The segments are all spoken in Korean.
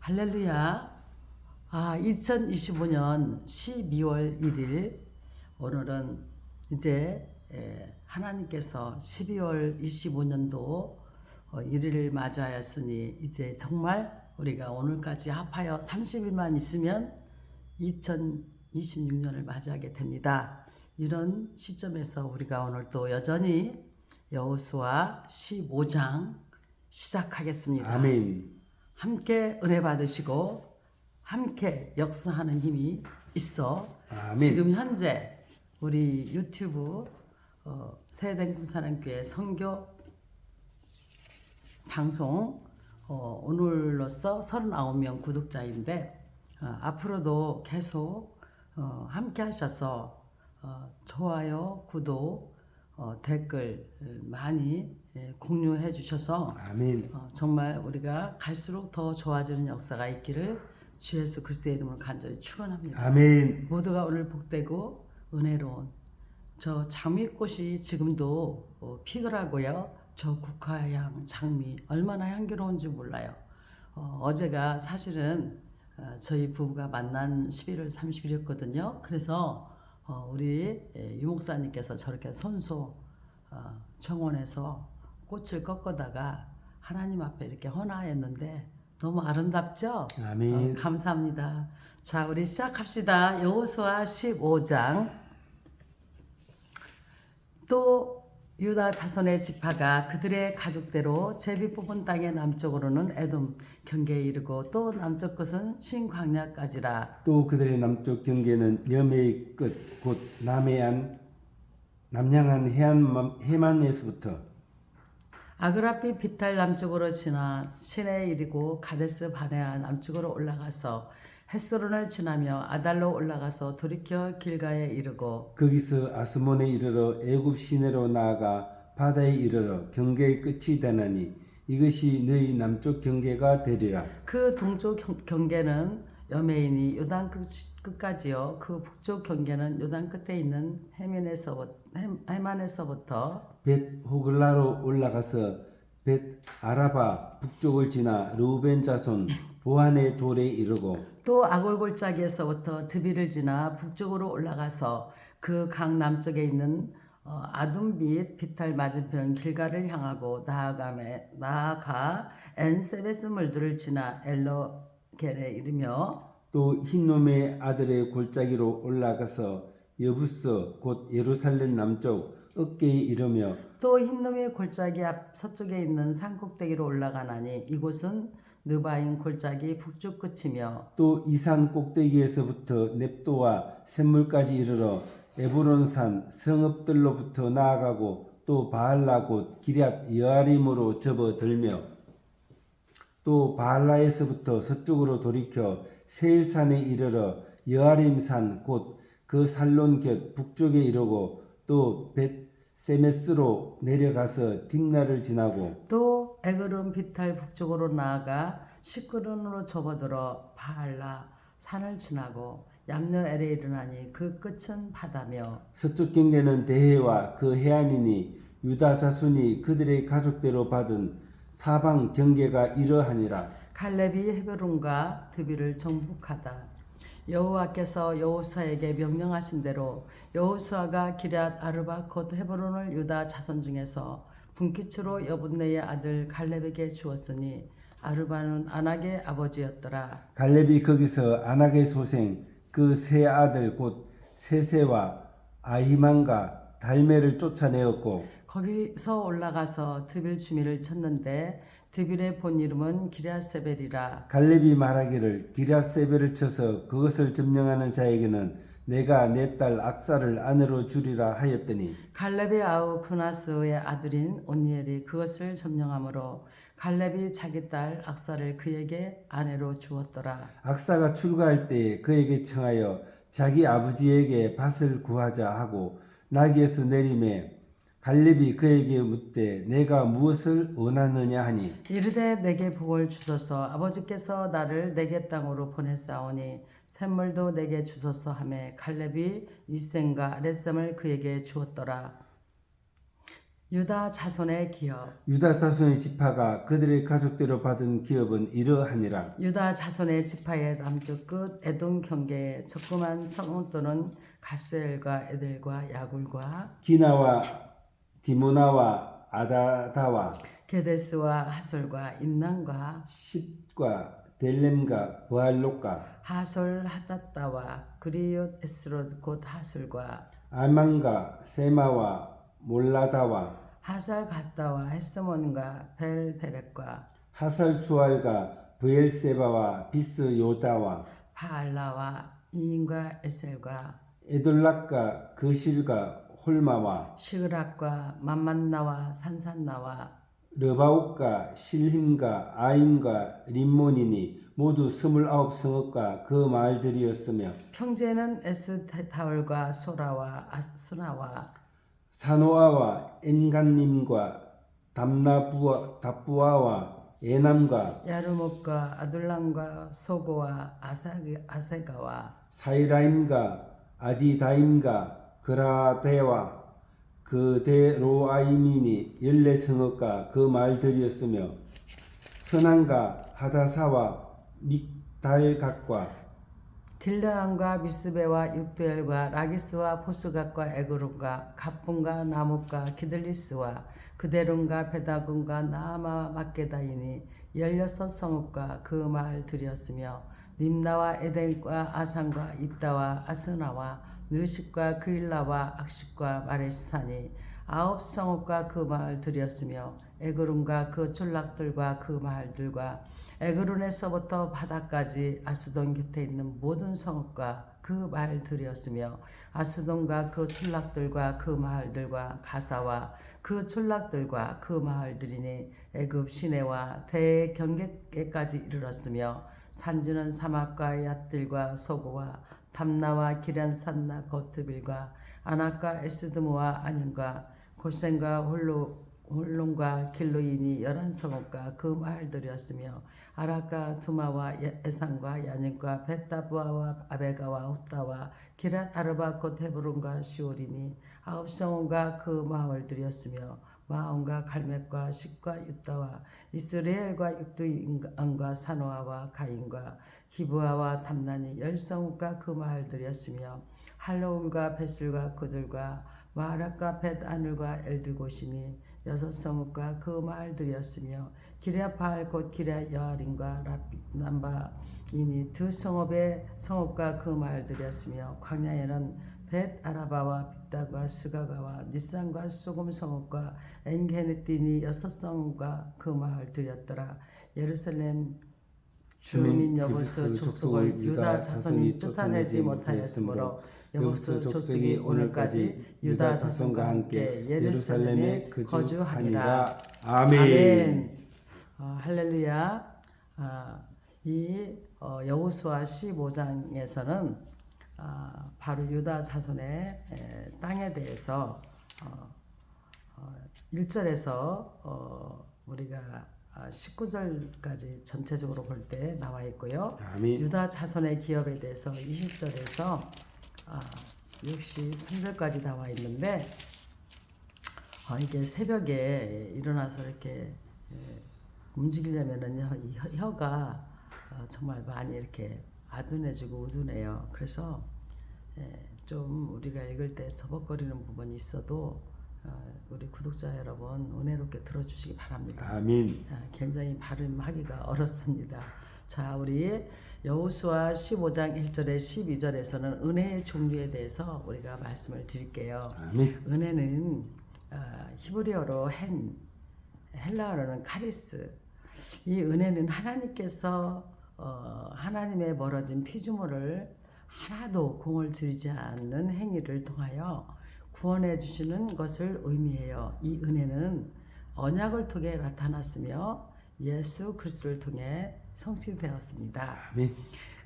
할렐루야. 2025년 12월 1일 오늘은 이제 하나님께서 12월 25년도 1일을 맞이하였으니 이제 정말 우리가 오늘까지 합하여 30일만 있으면 2026년을 맞이하게 됩니다. 이런 시점에서 우리가 오늘 또 여전히 여호수아 15장 시작하겠습니다. 아멘. 함께 은혜 받으시고 함께 역사하는 힘이 있어. 아멘. 지금 현재 우리 유튜브 새denkum사랑교회 선교 방송 오늘로써 39명 구독자인데 앞으로도 계속 함께 하셔서 좋아요, 구독, 댓글 많이 공유해 주셔서 아멘. 정말 우리가 갈수록 더 좋아지는 역사가 있기를 주 예수 그리스도의 이름으로 간절히 축원합니다. 아멘. 모두가 오늘 복되고 은혜로운 저 장미꽃이 지금도 피더라고요. 저 국화향 장미 얼마나 향기로운지 몰라요. 어제가 사실은 저희 부부가 만난 11월 30일이었거든요. 그래서 우리 유목사님께서 저렇게 손소 정원에서 꽃을 꺾어다가 하나님 앞에 이렇게 헌화했는데 너무 아름답죠? 아멘. 감사합니다. 자, 우리 시작합시다. 여호수아 15장. 또 유다 자손의 지파가 그들의 가족대로 제비 뽑은 땅의 남쪽으로는 에돔 경계에 이르고 또 남쪽 끝은 신광야까지라. 또 그들의 남쪽 경계는 여매의 끝 곧 남양한 해만에서부터 아그라피 비탈 남쪽으로 지나 신에 이르고 가데스 바네아 남쪽으로 올라가서 햇소론을 지나며 아달로 올라가서 돌이켜 길가에 이르고 거기서 아스몬에 이르러 애굽 시내로 나아가 바다에 이르러 경계의 끝이 되나니 이것이 너희 남쪽 경계가 되리라. 그 동쪽 경계는 여메인이 요단 끝까지요. 그 북쪽 경계는 요단 끝에 있는 해만에서부터 벳 호글라로 올라가서 벳 아라바 북쪽을 지나 르우벤 자손 보한의 돌에 이르고 또 아골골짜기에서부터 드비를 지나 북쪽으로 올라가서 그 강 남쪽에 있는 아둠빛 비탈 맞은편 길가를 향하고 나아가 엔세베스 물들을 지나 엘로겔에 이르며 또 흰놈의 아들의 골짜기로 올라가서 여부스 곧 예루살렘 남쪽 어깨에 이르며 또 흰놈의 골짜기 앞 서쪽에 있는 산 꼭대기로 올라가나니 이곳은 느바인 골짜기 북쪽 끝이며 또 이산 꼭대기에서부터 넵도와 샘물까지 이르러 에브론산 성읍들로부터 나아가고 또 바알라 곧 기럇 여아림으로 접어들며 또 바알라에서부터 서쪽으로 돌이켜 세일산에 이르러 여아림산 곧 그 살론 곁 북쪽에 이르고 또 벳세메스로 내려가서 딥나를 지나고 또 에그론 비탈 북쪽으로 나아가 시크론으로 접어들어 바알라 산을 지나고 얌느엘에 이르나니 그 끝은 바다며 서쪽 경계는 대해와 그 해안이니 유다 자손이 그들의 가족대로 받은 사방 경계가 이러하니라. 갈렙이 헤베론과 드비를 정복하다. 여호와께서 여호수아에게 명령하신 대로 여호수아가 기럇 아르바 곧 헤브론을 유다 자손 중에서 분기츠로 여분네의 아들 갈렙에게 주었으니 아르바는 아낙의 아버지였더라. 갈렙이 거기서 아낙의 소생 그 세 아들 곧 세세와 아히만과 달메를 쫓아내었고 거기서 올라가서 드빌 주미를 쳤는데 드빌의 본 이름은 기럇세벨이라. 갈렙이 말하기를 기럇세벨을 쳐서 그것을 점령하는 자에게는 내가 내 딸 악사를 아내로 주리라 하였더니 갈렙의 아우 그나스의 아들인 온니엘이 그것을 점령하므로 갈렙이 자기 딸 악사를 그에게 아내로 주었더라. 악사가 출가할 때에 그에게 청하여 자기 아버지에게 밭을 구하자 하고 나귀에서 내림에 갈렙이 그에게 묻되 내가 무엇을 원하느냐 하니 이르되 내게 복을 주소서. 아버지께서 나를 내게 땅으로 보내사오니 샘물도 내게 주소서 하매 갈렙이 이셈과 레셈을 그에게 주었더라. 유다 자손의 기업. 유다 자손의 지파가 그들의 가족대로 받은 기업은 이러하니라. 유다 자손의 지파의 남쪽 끝 에돔 경계에 적그만 성읍들은 갑세엘과 에델과 야굴과 기나와 디모나와 아다다와 게데스와 하솔과 인난과 십과 델렘과 부알롯과 하솔 하다다와 그리웃 에스롯 곧 하솔과 알망과 세마와 몰라다와 하살 갔다와 헤스몬과 벨베렉과 하살수알과 브엘세바와 비스 요다와 바알라와 이인과 에셀과 에돌락과 그실과 홀마와 시그락과 만만나와 산산나와 르바옥과 실힘과 아인과 림몬이니 모두 29성읍과 그 마을들이었으며 평지에는 에스타올과 소라와 아스나와 사노아와 엔간님과 답부아와 에남과 야르목과 아둘람과 소고와 아세가와 사이라임과 아디다임과 그라데와 그데로아이민이 14성읍과 그 마을들이었으며 선안과 하다사와 믹달각과 딜르안과 미스베와 육두엘과 라기스와 보스각과 에그론과 갑분과 나목과 기들리스와 그데론과 베다군과 나아마 막게다이니 16성읍과 그 마을들이었으며 림나와 에덴과 아산과 입다와 아스나와 느십과 그일라와 악십과 마레시산이 9성읍과 그 마을들이었으며 에그론과 그 촌락들과 그 마을들과 에그론에서부터 바다까지 아스돈 곁에 있는 모든 성읍과 그 마을들이었으며 아스돈과 그 촌락들과 그 마을들과 가사와 그 촌락들과 그 마을들이니 애굽 시내와 대경계까지 이르렀으며 산지는 사막과 얏들과 소고와 담나와 기란산나 거트빌과 아낙과 에스드모와 아닌과 고센과 홀론과 길로인이 11성읍과 그 마을들이었으며 아라카 두마와 에산과 야닌과 벳다부아와 아베가와 훗다와 기랏 아르바 곧 헤브론과 시오리니 9성읍과 그 마을들이었으며 마온과 갈мет과 십과 유다와 이스라엘과 육두인과 사노아와 가인과 기브아와 담난이 10성읍과 그 마을들이었으며 할로움과 벳슬과 그들과 마라과 벳아늘과 엘드고시니 6성읍과 그 마을들이었으며 기랴바알 곧 기랴 여아림과 남바이니 2성읍의 성읍과 그 마을들이었으며 광야에는 벳 아라바와 빗다과 스가가와 니산과 소금 성읍과 엔게네띠니 6성읍과 그 마을들이었더라. 예루살렘 주민 여부스 족속을 유다 자손이 쫓아내지 못하였으므로 여부스 족속이 오늘까지 유다 자손과 함께 예루살렘에 거주하니라. 아멘. 할렐루야. 이 여호수아 15장에서는 바로 유다 자손의 땅에 대해서 1절에서 우리가 19절까지 전체적으로 볼 때 나와 있고요. 아멘. 유다 자손의 기업에 대해서 20절에서 63절까지 나와 있는데 이게 새벽에 일어나서 이렇게 움직이려면은요, 이 혀가 정말 많이 이렇게 아둔해지고 우둔해요. 그래서 좀 우리가 읽을 때 저벅거리는 부분이 있어도 우리 구독자 여러분 은혜롭게 들어주시기 바랍니다. 아멘. 굉장히 발음하기가 어렵습니다. 자, 우리 여호수아 15장 1절에 12절에서는 은혜의 종류에 대해서 우리가 말씀을 드릴게요. 아멘. 은혜는 히브리어로 헬라어로는 카리스. 이 은혜는 하나님께서 하나님의 멀어진 피조물을 하나도 공을 들이지 않는 행위를 통하여 구원해 주시는 것을 의미해요. 이 은혜는 언약을 통해 나타났으며 예수 그리스도를 통해 성취되었습니다. 아멘.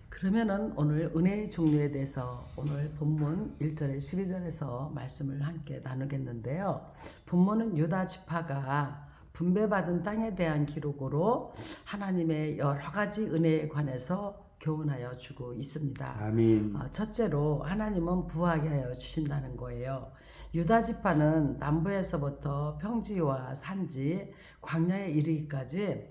그러면은 오늘 은혜의 종류에 대해서 오늘 본문 1절에 12절에서 말씀을 함께 나누겠는데요. 본문은 유다 지파가 분배받은 땅에 대한 기록으로 하나님의 여러 가지 은혜에 관해서 교훈하여 주고 있습니다. 아멘. 첫째로 하나님은 부하게 하여 주신다는 거예요. 유다 지파는 남부에서부터 평지와 산지, 광야에 이르기까지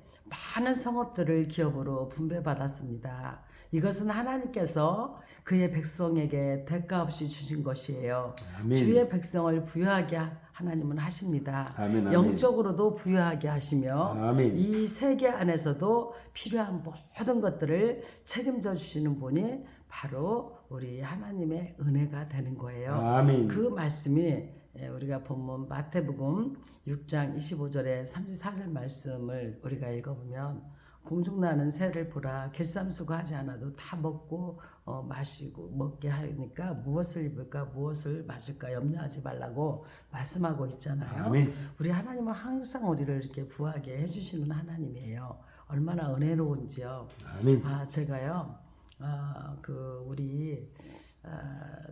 많은 성읍들을 기업으로 분배받았습니다. 이것은 하나님께서 그의 백성에게 대가 없이 주신 것이에요. 아멘. 주의 백성을 부유하게 하나님은 하십니다. 아멘, 아멘. 영적으로도 부유하게 하시며 아멘. 이 세계 안에서도 필요한 모든 것들을 책임져 주시는 분이 바로 우리 하나님의 은혜가 되는 거예요. 아멘. 그 말씀이 우리가 본문 마태복음 6장 25절에 34절 말씀을 우리가 읽어보면 공중나는 새를 보라 길쌈수고 하지 않아도 다 먹고 마시고 먹게 하니까 무엇을 입을까 무엇을 마실까 염려하지 말라고 말씀하고 있잖아요. 아멘. 우리 하나님은 항상 우리를 이렇게 부하게 해주시는 하나님이에요. 얼마나 은혜로운지요. 아멘. 제가요 우리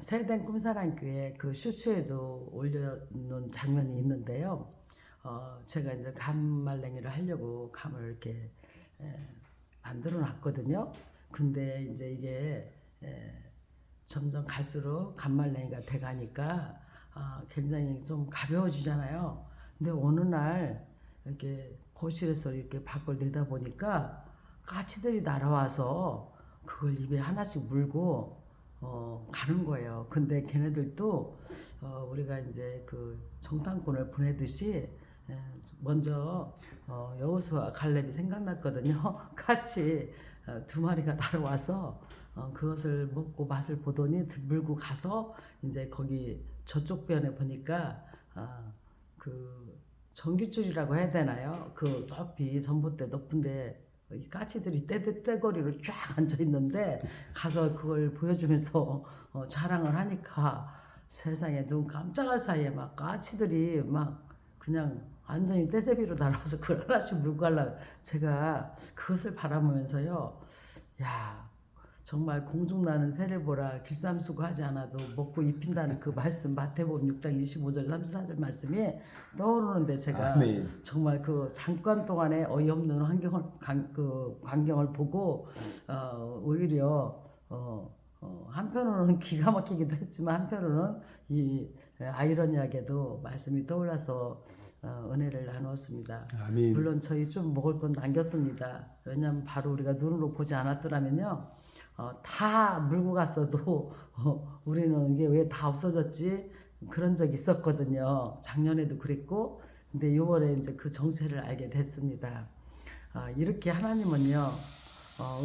세된 꿈사랑교회 그 슈츠에도 올려놓은 장면이 있는데요. 제가 이제 감말랭이를 하려고 감을 이렇게 만들어 놨거든요. 근데 이제 이게 점점 갈수록 감말랭이가 돼가니까 굉장히 좀 가벼워지잖아요. 근데 어느 날 이렇게 거실에서 이렇게 밖을 내다보니까 까치들이 날아와서 그걸 입에 하나씩 물고 가는 거예요. 근데 걔네들도 우리가 이제 그 정탐꾼을 보내듯이 먼저 여호수아 갈렙이 생각났거든요. 같이 두 마리가 날아와서 그것을 먹고 맛을 보더니 물고 가서 이제 거기 저쪽 변에 보니까 그 전깃줄이라고 해야 되나요? 그 높이 전봇대 높은데 이 까치들이 떼거리로 쫙 앉아 있는데 가서 그걸 보여주면서 자랑을 하니까 세상에 눈 깜짝할 사이에 막 까치들이 막 그냥 완전히 떼제비로 날아와서 그걸 하나씩 물고 가려고 제가 그것을 바라보면서요. 야 정말 공중나는 새를 보라 길쌈수고 하지 않아도 먹고 입힌다는 그 말씀 마태복음 6장 25절 34절 말씀이 떠오르는데 제가 아멘. 정말 그 잠깐 동안에 어이없는 광경을 보고 오히려 한편으로는 기가 막히기도 했지만 한편으로는 이 아이러니하게도 말씀이 떠올라서 은혜를 나누었습니다. 아멘. 물론 저희 좀 먹을 건 남겼습니다. 왜냐하면 바로 우리가 눈으로 보지 않았더라면요. 다 물고 갔어도 우리는 이게 왜 다 없어졌지? 그런 적이 있었거든요. 작년에도 그랬고, 근데 이번에 이제 그 정체를 알게 됐습니다. 이렇게 하나님은요,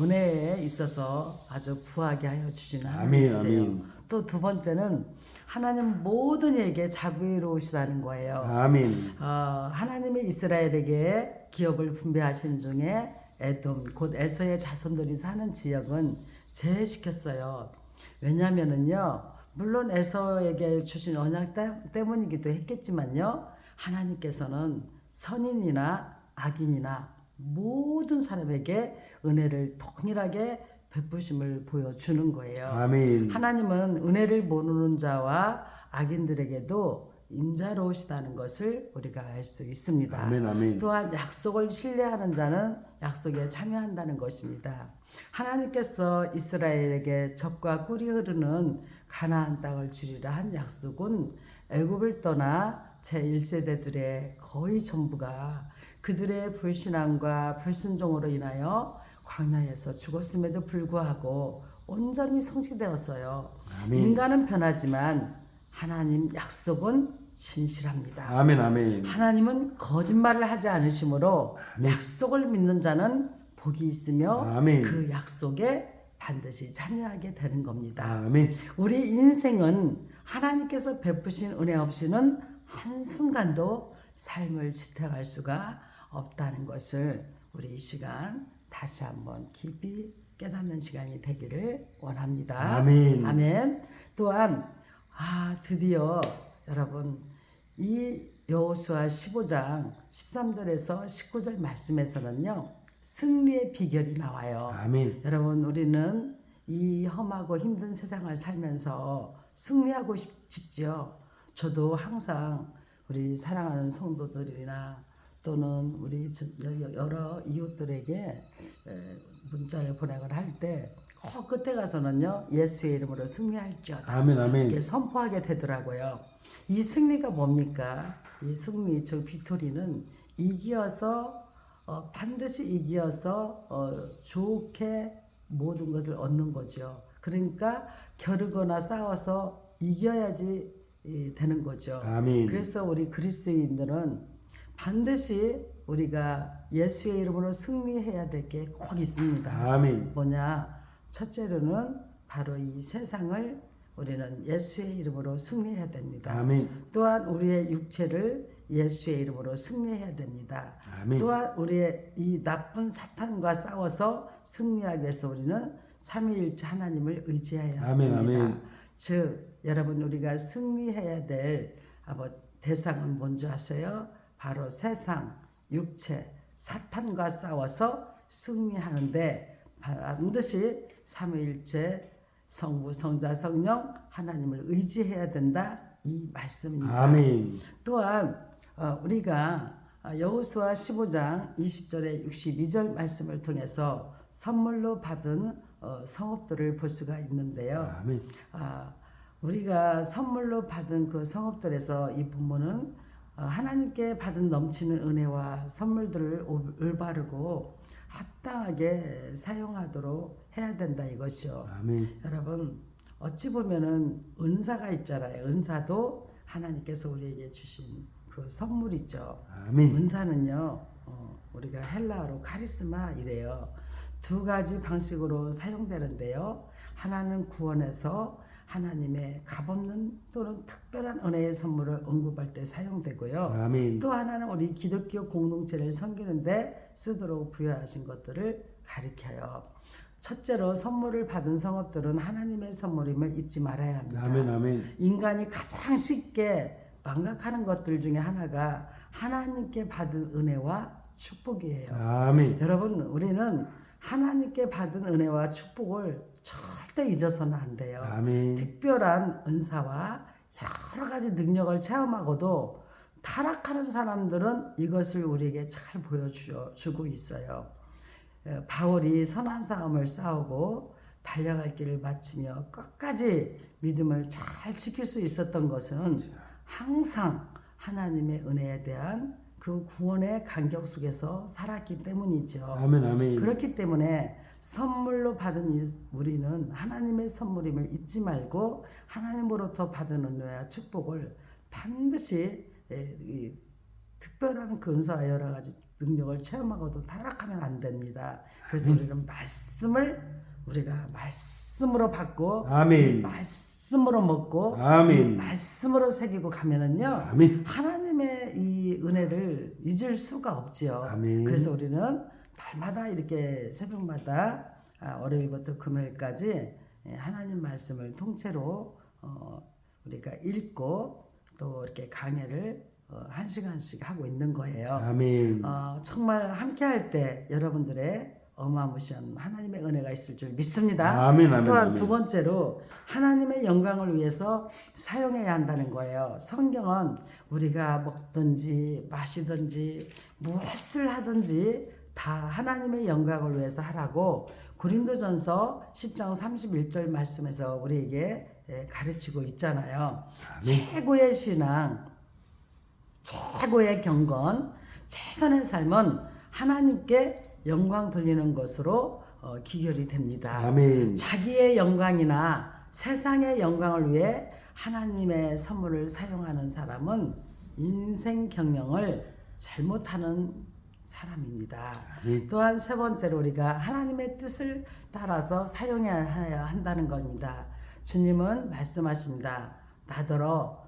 은혜에 있어서 아주 부하게 하여 주시는 아멘, 하나님이세요. 아멘. 또 두 번째는 하나님 모든 이에게 자비로우시다는 거예요. 아멘. 하나님이 이스라엘에게 기업을 분배하신 중에 에돔 곧 에서의 자손들이 사는 지역은 제외시켰어요. 왜냐하면은요, 물론 에서에게 주신 언약 때문이기도 했겠지만요, 하나님께서는 선인이나 악인이나 모든 사람에게 은혜를 동일하게 베푸심을 보여주는 거예요. 아멘. 하나님은 은혜를 모르는 자와 악인들에게도 인자로우시다는 것을 우리가 알 수 있습니다. 아멘, 아멘. 또한 약속을 신뢰하는 자는 약속에 참여한다는 것입니다. 하나님께서 이스라엘에게 젖과 꿀이 흐르는 가나안 땅을 주리라 한 약속은 애굽을 떠나 제1세대들의 거의 전부가 그들의 불신앙과 불순종으로 인하여 광야에서 죽었음에도 불구하고 온전히 성취되었어요. 아멘. 인간은 변하지만 하나님 약속은 신실합니다. 아멘, 아멘. 하나님은 거짓말을 하지 않으시므로 아멘. 약속을 믿는 자는 복이 있으며 아멘. 그 약속에 반드시 참여하게 되는 겁니다. 아멘. 우리 인생은 하나님께서 베푸신 은혜 없이는 한순간도 삶을 지탱할 수가 없다는 것을 우리 이 시간 다시 한번 깊이 깨닫는 시간이 되기를 원합니다. 아멘. 아멘. 또한 드디어 여러분 이 여호수아 15장 13절에서 19절 말씀에서는요. 승리의 비결이 나와요. 아멘. 여러분 우리는 이 험하고 힘든 세상을 살면서 승리하고 싶지요. 저도 항상 우리 사랑하는 성도들이나 또는 우리 여러 이웃들에게 문자를 보내거나 할 때 끝에 가서는요 예수의 이름으로 승리할지어다 아멘, 아멘. 이렇게 선포하게 되더라고요. 이 승리가 뭡니까? 이 승리, 저 빅토리는 이기어서 반드시 이기어서 좋게 모든 것을 얻는 거죠. 그러니까 겨루거나 싸워서 이겨야지 되는 거죠. 아멘. 그래서 우리 그리스도인들은 반드시 우리가 예수의 이름으로 승리해야 될 게 꼭 있습니다. 아멘. 뭐냐? 첫째로는 바로 이 세상을 우리는 예수의 이름으로 승리해야 됩니다. 아멘. 또한 우리의 육체를 예수의 이름으로 승리해야 됩니다. 아멘. 또한 우리의 이 나쁜 사탄과 싸워서 승리하기 위해서 우리는 삼위일체 하나님을 의지해야 아멘, 합니다. 아멘. 즉 여러분 우리가 승리해야 될 대상은 뭔지 아세요? 바로 세상, 육체, 사탄과 싸워서 승리하는데 반드시 삼위일체 성부, 성자, 성령 하나님을 의지해야 된다 이 말씀입니다. 아멘. 또한 우리가 여호수아 15장 20절에 62절 말씀을 통해서 선물로 받은 성읍들을 볼 수가 있는데요. 아멘. 우리가 선물로 받은 그 성읍들에서 이 부모는 하나님께 받은 넘치는 은혜와 선물들을 올바르고 합당하게 사용하도록 해야 된다 이것이요. 아멘. 여러분 어찌 보면은 은사가 있잖아요. 은사도 하나님께서 우리에게 주신 그 선물이죠. 아멘. 은사는요 우리가 헬라어로 카리스마 이래요. 두 가지 방식으로 사용되는데요. 하나는 구원에서 하나님의 값없는 또는 특별한 은혜의 선물을 언급할 때 사용되고요. 아멘. 또 하나는 우리 기독교 공동체를 섬기는데 쓰도록 부여하신 것들을 가리켜요. 첫째로 선물을 받은 성읍들은 하나님의 선물임을 잊지 말아야 합니다. 아멘. 아멘. 인간이 가장 쉽게 망각하는 것들 중에 하나가 하나님께 받은 은혜와 축복이에요. 아멘. 여러분 우리는 하나님께 받은 은혜와 축복을 절대 잊어서는 안 돼요. 아멘. 특별한 은사와 여러 가지 능력을 체험하고도 타락하는 사람들은 이것을 우리에게 잘 보여주고 있어요. 바울이 선한 싸움을 싸우고 달려갈 길을 마치며 끝까지 믿음을 잘 지킬 수 있었던 것은 항상 하나님의 은혜에 대한 그 구원의 간격 속에서 살았기 때문이죠. 아멘. 아멘. 그렇기 때문에 선물로 받은 우리는 하나님의 선물임을 잊지 말고 하나님으로부터 받은 은혜와 축복을 반드시 특별한 그 은사와 여러 가지 능력을 체험하고도 타락하면 안 됩니다. 그래서 우리는 우리가 말씀으로 받고 아멘. 말씀으로 먹고 아멘. 말씀으로 새기고 가면은요 아멘. 하나님의 이 은혜를 잊을 수가 없지요. 아멘. 그래서 우리는 달마다 이렇게 새벽마다 월요일부터 금요일까지 하나님 말씀을 통째로 우리가 읽고 또 이렇게 강해를 1시간씩 하고 있는 거예요. 아멘. 정말 함께 할 때 여러분들의 어마무시한 하나님의 은혜가 있을 줄 믿습니다. 아멘. 아멘. 또한 아멘. 두 번째로 하나님의 영광을 위해서 사용해야 한다는 거예요. 성경은 우리가 먹든지 마시든지 무엇을 하든지 다 하나님의 영광을 위해서 하라고 고린도전서 10장 31절 말씀에서 우리에게 가르치고 있잖아요. 최고의 신앙, 최고의 경건, 최선의 삶은 하나님께 영광 돌리는 것으로 기결이 됩니다. 아멘. 자기의 영광이나 세상의 영광을 위해 하나님의 선물을 사용하는 사람은 인생 경영을 잘못하는 사람입니다. 아멘. 또한 세 번째로 우리가 하나님의 뜻을 따라서 사용해야 한다는 겁니다. 주님은 말씀하십니다. 나더러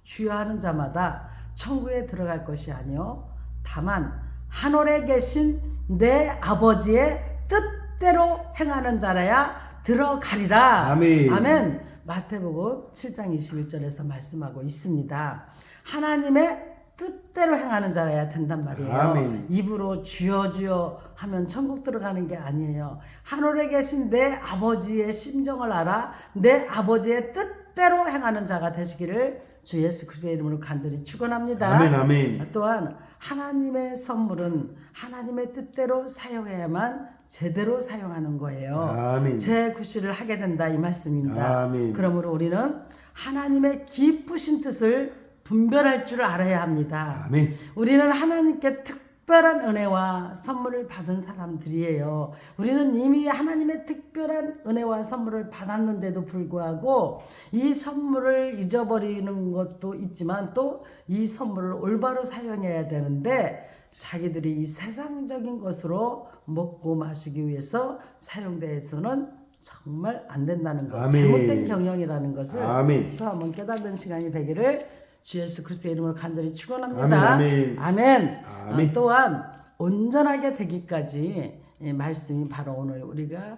주여 하는 자마다 천국에 들어갈 것이 아니요 다만 하늘에 계신 내 아버지의 뜻대로 행하는 자라야 들어가리라. 아멘. 아멘. 마태복음 7장 21절에서 말씀하고 있습니다. 하나님의 뜻대로 행하는 자라야 된단 말이에요. 아멘. 입으로 주여 주여 하면 천국 들어가는 게 아니에요. 하늘에 계신 내 아버지의 심정을 알아 내 아버지의 뜻대로 행하는 자가 되시기를 주 예수 그리스도의 이름으로 간절히 축원합니다. 아멘. 아멘. 또한 하나님의 선물은 하나님의 뜻대로 사용해야만 제대로 사용하는 거예요. 아멘. 제 구실을 하게 된다 이 말씀입니다. 아멘. 그러므로 우리는 하나님의 기쁘신 뜻을 분별할 줄 알아야 합니다. 아멘. 우리는 하나님께 특별한 은혜와 선물을 받은 사람들이에요. 우리는 이미 하나님의 특별한 은혜와 선물을 받았는데도 불구하고 이 선물을 잊어버리는 것도 있지만 또 이 선물을 올바로 사용해야 되는데 자기들이 이 세상적인 것으로 먹고 마시기 위해서 사용돼서는 정말 안 된다는 것, 아멘. 잘못된 경영이라는 것을 아멘. 또 한번 깨닫는 시간이 되기를 주 예수 그리스도의 이름으로 간절히 축원합니다. 아멘, 아멘. 아멘. 아멘. 또한 온전하게 되기까지 말씀이 바로 오늘 우리가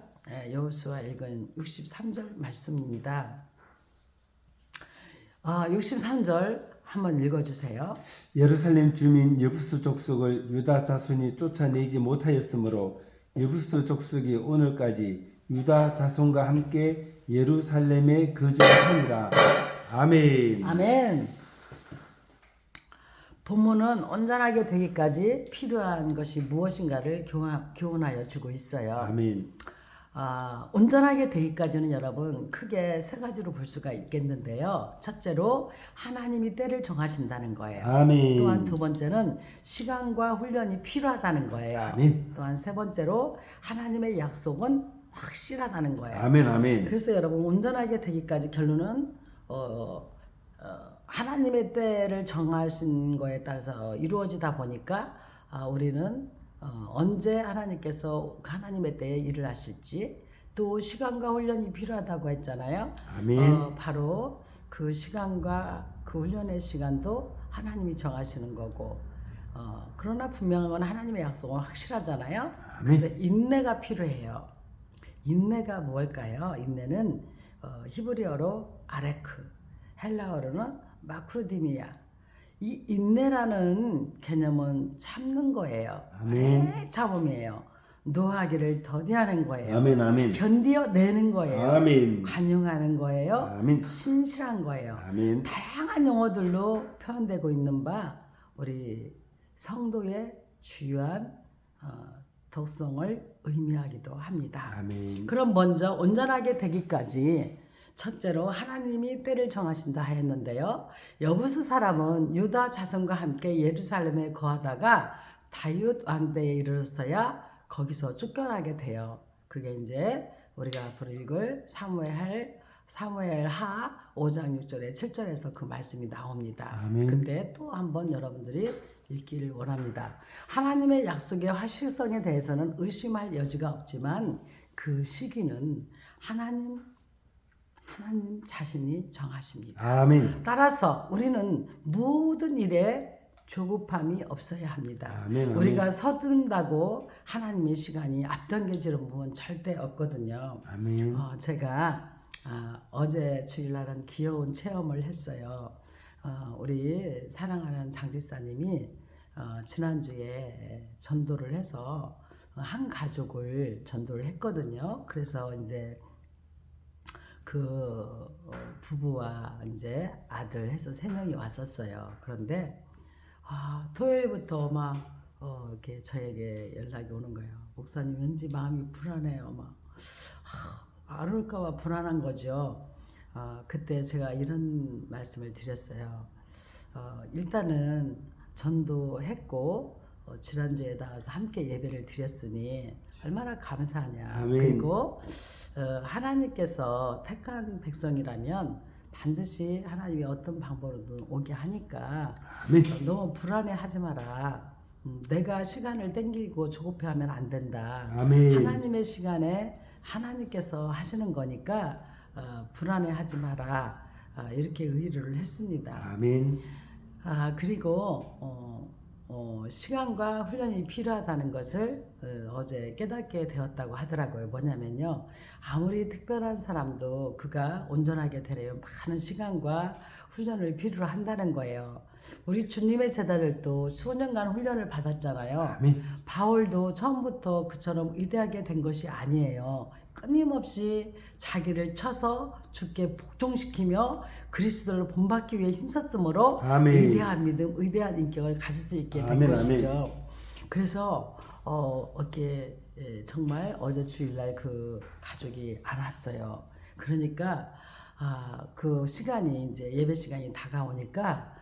여호수아 읽은 63절 말씀입니다. 63절 한번 읽어주세요. 예루살렘 주민 여부수 족속을 유다 자손이 쫓아내지 못하였으므로 여부수 족속이 오늘까지 유다 자손과 함께 예루살렘에 거주하니라. 아멘. 아멘. 본문은 온전하게 되기까지 필요한 것이 무엇인가를 교훈하여 주고 있어요. 아멘. 온전하게 되기까지는 여러분 크게 세 가지로 볼 수가 있겠는데요. 첫째로 하나님이 때를 정하신다는 거예요. 아멘. 또한 두 번째는 시간과 훈련이 필요하다는 거예요. 아멘. 또한 세 번째로 하나님의 약속은 확실하다는 거예요. 아멘. 아멘. 그래서 여러분 온전하게 되기까지 결론은 하나님의 때를 정하신 거에 따라서 이루어지다 보니까 우리는 언제 하나님께서 하나님의 때에 일을 하실지 또 시간과 훈련이 필요하다고 했잖아요. 아멘. 바로 그 시간과 그 훈련의 시간도 하나님이 정하시는 거고 그러나 분명한 건 하나님의 약속은 확실하잖아요. 아멘. 그래서 인내가 필요해요. 인내가 무엇일까요? 인내는 히브리어로 아레크, 헬라어로는 마크로디미아. 이 인내라는 개념은 참는 거예요. 아멘. 참음이에요. 노하기를 더디하는 거예요. 아멘. 아멘. 견디어내는 거예요. 아멘. 관용하는 거예요. 아멘. 신실한 거예요. 아멘. 다양한 용어들로 표현되고 있는 바 우리 성도의 주요한 독성을 의미하기도 합니다. 아멘. 그럼 먼저 온전하게 되기까지 첫째로 하나님이 때를 정하신다 하였는데요. 여부수 사람은 유다 자손과 함께 예루살렘에 거하다가 다윗 왕 때에 이르렀어야 거기서 쫓겨나게 돼요. 그게 이제 우리가 앞으로 읽을 사무엘하 5장 6절에 7절에서 그 말씀이 나옵니다. 아멘. 근데 또 한번 여러분들이 읽기를 원합니다. 하나님의 약속의 확실성에 대해서는 의심할 여지가 없지만 그 시기는 하나님 자신이 정하십니다. 아멘. 따라서 우리는 모든 일에 조급함이 없어야 합니다. 아멘. 아멘. 우리가 서둔다고 하나님의 시간이 앞당겨지는 부분 절대 없거든요. 아멘. 제가 어제 주일날은 귀여운 체험을 했어요. 우리 사랑하는 장집사님이 지난주에 전도를 해서 한 가족을 전도를 했거든요. 그래서 이제 그 부부와 이제 아들 해서 3명이 왔었어요. 그런데 토요일부터 막 이렇게 저에게 연락이 오는 거예요. 목사님 왠지 마음이 불안해요. 막 안 올까봐 불안한 거죠. 그때 제가 이런 말씀을 드렸어요. 일단은 전도했고 지난주에 나와서 함께 예배를 드렸으니 얼마나 감사하냐. 아멘. 그리고 하나님께서 택한 백성이라면 반드시 하나님이 어떤 방법으로든 오게 하니까 아멘. 너무 불안해하지 마라. 내가 시간을 땡기고 조급해하면 안 된다. 아멘. 하나님의 시간에 하나님께서 하시는 거니까 불안해하지 마라. 이렇게 의뢰를 했습니다. 아멘. 그리고 시간과 훈련이 필요하다는 것을 어제 깨닫게 되었다고 하더라고요. 뭐냐면요. 아무리 특별한 사람도 그가 온전하게 되려면 많은 시간과 훈련을 필요로 한다는 거예요. 우리 주님의 제자들도 수년간 훈련을 받았잖아요. 아멘. 바울도 처음부터 그처럼 위대하게 된 것이 아니에요. 끊임없이 자기를 쳐서 주께 복종시키며 그리스도를 본받기 위해 힘썼으므로 아멘. 위대한 믿음, 위대한 인격을 가질 수 있게 된 아멘, 것이죠. 아멘. 그래서 이렇게 정말 어제 주일날 그 가족이 안 왔어요. 그러니까 그 시간이 이제 예배 시간이 다가오니까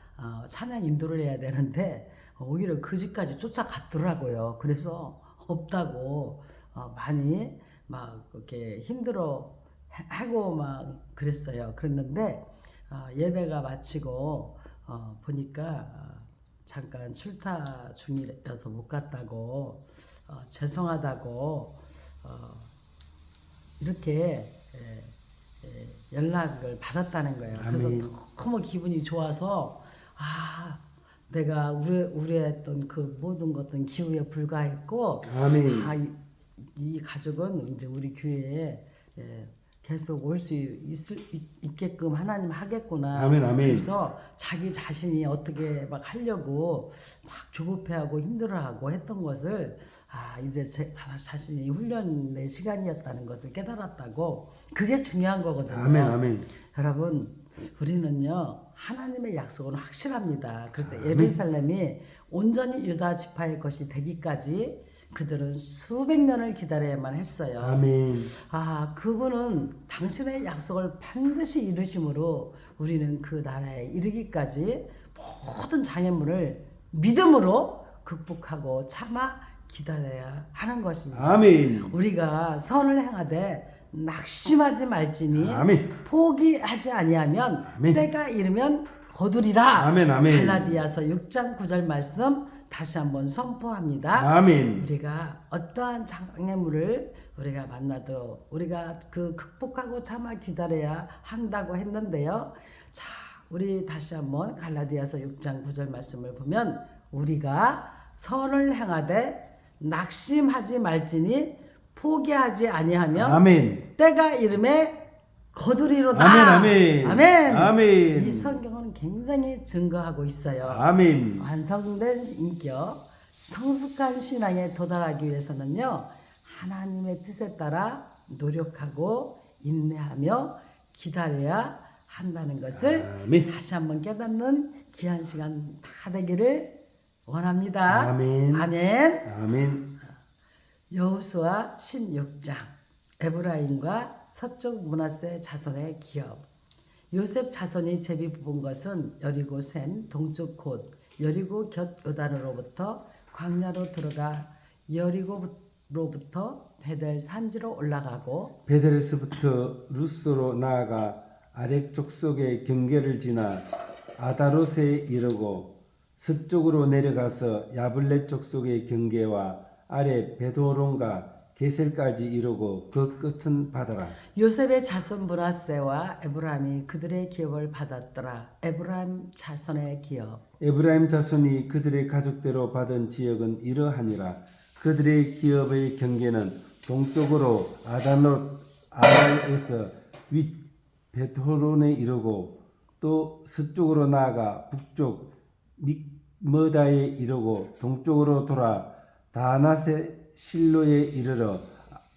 찬양 인도를 해야 되는데 오히려 그 집까지 쫓아갔더라고요. 그래서 없다고 많이 막 그렇게 힘들어 하고 막 그랬어요. 그랬는데 예배가 마치고 보니까 잠깐 출타 중이어서 못 갔다고 죄송하다고 이렇게 연락을 받았다는 거예요. 그래서 아멘. 너무 기분이 좋아서 내가 우려했던 그 모든 것들은 기우에 불과했고 아멘. 이 가족은 이제 우리 교회에 계속 올 수 있게끔 하나님 하겠구나. 아멘, 아멘. 그래서 자기 자신이 어떻게 막 하려고 막 조급해하고 힘들어하고 했던 것을 이제 제 자신이 훈련의 시간이었다는 것을 깨달았다고. 그게 중요한 거거든요. 아멘, 아멘. 여러분, 우리는요 하나님의 약속은 확실합니다. 그래서 예루살렘이 온전히 유다 지파의 것이 되기까지 그들은 수백 년을 기다려야만 했어요. 아멘. 그분은 당신의 약속을 반드시 이루심으로 우리는 그 나라에 이르기까지 모든 장애물을 믿음으로 극복하고 참아 기다려야 하는 것입니다. 아멘. 우리가 선을 행하되 낙심하지 말지니 아멘. 포기하지 아니하면 아멘. 때가 이르면 거두리라. 아멘, 아멘. 갈라디아서 6장 9절 말씀 다시 한번 선포합니다. 아멘. 우리가 어떠한 장애물을 우리가 만나도 우리가 그 극복하고 참아 기다려야 한다고 했는데요. 자, 우리 다시 한번 갈라디아서 6장 9절 말씀을 보면 우리가 선을 행하되 낙심하지 말지니 포기하지 아니하면 아멘. 때가 이름에 거두리로다. 아멘, 아멘. 아멘. 아멘. 이 성경은 굉장히 증거하고 있어요. 아멘. 완성된 인격, 성숙한 신앙에 도달하기 위해서는요, 하나님의 뜻에 따라 노력하고 인내하며 기다려야 한다는 것을 아멘. 다시 한번 깨닫는 귀한 시간 다 되기를 원합니다. 아멘. 아멘. 아멘. 여호수아 16장 에브라임과 서쪽 므낫세 자손의 기업. 요셉 자손이 제비 뽑은 것은 여리고 샘 동쪽 곧 여리고 곁 요단으로부터 광야로 들어가 여리고로부터 베델 산지로 올라가고 베델에서부터 루스로 나아가 아렉 족속의 경계를 지나 아다롯에 이르고 서쪽으로 내려가서 야블렛 족속의 경계와 아래 베도론과 게셀까지 이르고 그 끝은 바다라. 요셉의 자손 므낫세와 에브라임이 그들의 기업을 받았더라. 에브라임 자손의 기업. 에브라임 자손이 그들의 가족대로 받은 지역은 이러하니라. 그들의 기업의 경계는 동쪽으로 아다롯 아랄에서 윗 베토론에 이르고 또 서쪽으로 나아가 북쪽 믹머다에 이르고 동쪽으로 돌아 다나세 실로에 이르러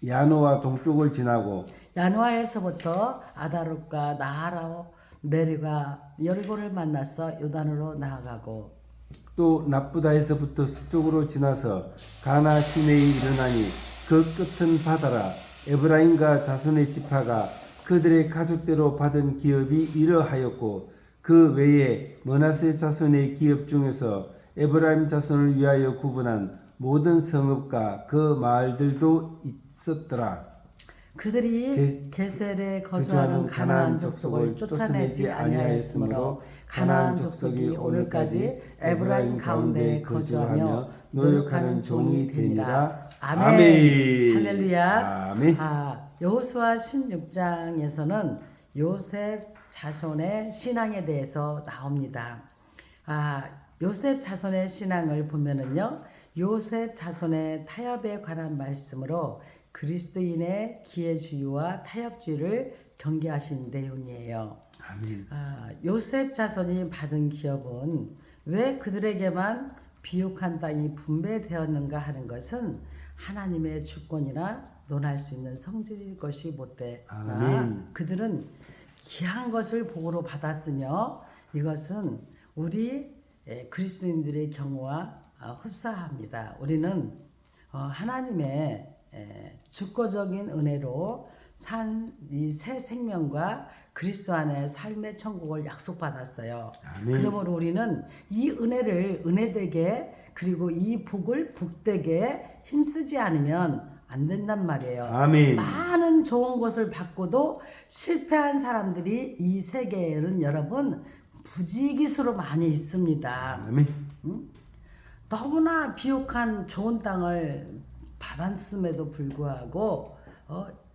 야노와 동쪽을 지나고 야노아에서부터 아다롯과 나하라 내려가 여리고를 만나서 요단으로 나아가고 또 나쁘다에서부터 서쪽으로 지나서 가나 시내에 이르나니 그 끝은 바다라. 에브라임과 자손의 지파가 그들의 가족대로 받은 기업이 이러하였고 그 외에 므낫세 자손의 기업 중에서 에브라임 자손을 위하여 구분한 모든 성읍과 그 마을들도 있었더라. 그들이 게셀에 거주하는 가나안 족속을 쫓아내지 아니하였으므로 가나안 족속이 오늘까지 에브라임 가운데 거주하며 노력하는 종이 되니라. 아멘. 할렐루야. 아멘. 여호수아 16장에서는 요셉 자손의 신앙에 대해서 나옵니다. 요셉 자손의 신앙을 보면은요, 요셉 자손의 타협에 관한 말씀으로 그리스도인의 기회주의와 타협주의를 경계하신 내용이에요. 아멘. 요셉 자손이 받은 기업은 왜 그들에게만 비옥한 땅이 분배되었는가 하는 것은 하나님의 주권이나 논할 수 있는 성질일 것이 못되나 아멘. 그들은 귀한 것을 복으로 받았으며 이것은 우리 그리스도인들의 경우와 흡사합니다. 우리는 하나님의 주권적인 은혜로 산 이 새 생명과 그리스도 안에 삶의 천국을 약속받았어요. 아멘. 그러므로 우리는 이 은혜를 은혜되게 그리고 이 복을 복되게 힘쓰지 않으면 안 된단 말이에요. 아멘. 많은 좋은 것을 받고도 실패한 사람들이 이 세계에는 여러분 부지기수로 많이 있습니다. 아멘. 너무나 비옥한 좋은 땅을 받았음에도 불구하고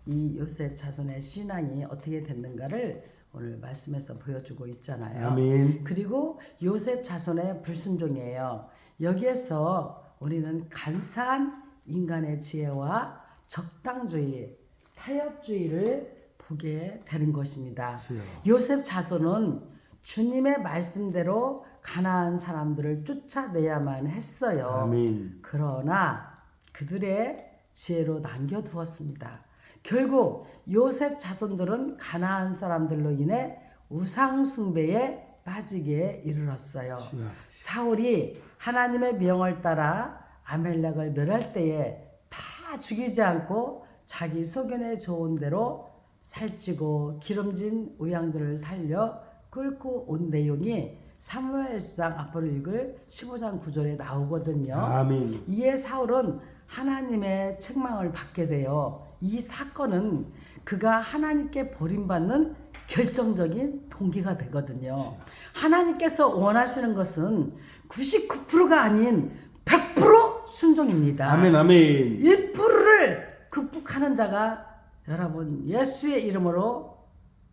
이 요셉 자손의 신앙이 어떻게 됐는가를 오늘 말씀에서 보여주고 있잖아요. 아멘. 그리고 요셉 자손의 불순종이에요. 여기에서 우리는 간사한 인간의 지혜와 적당주의, 타협주의를 보게 되는 것입니다. 주여. 요셉 자손은 주님의 말씀대로 가나안 사람들을 쫓아내야만 했어요. 아멘. 그러나 그들의 지혜로 남겨두었습니다. 결국 요셉 자손들은 가나안 사람들로 인해 우상 숭배에 빠지게 이르렀어요. 주여. 사울이 하나님의 명을 따라 아멜렉을 멸할 때에 다 죽이지 않고 자기 소견에 좋은 대로 살찌고 기름진 우양들을 살려 끌고 온 내용이 사무엘상 앞으로 읽을 15장 9절에 나오거든요. 아멘. 이에 사울은 하나님의 책망을 받게 되어 이 사건은 그가 하나님께 버림받는 결정적인 동기가 되거든요. 하나님께서 원하시는 것은 99%가 아닌 100% 순종입니다. 아멘. 아멘. 1%를 극복하는 자가 여러분 예수의 이름으로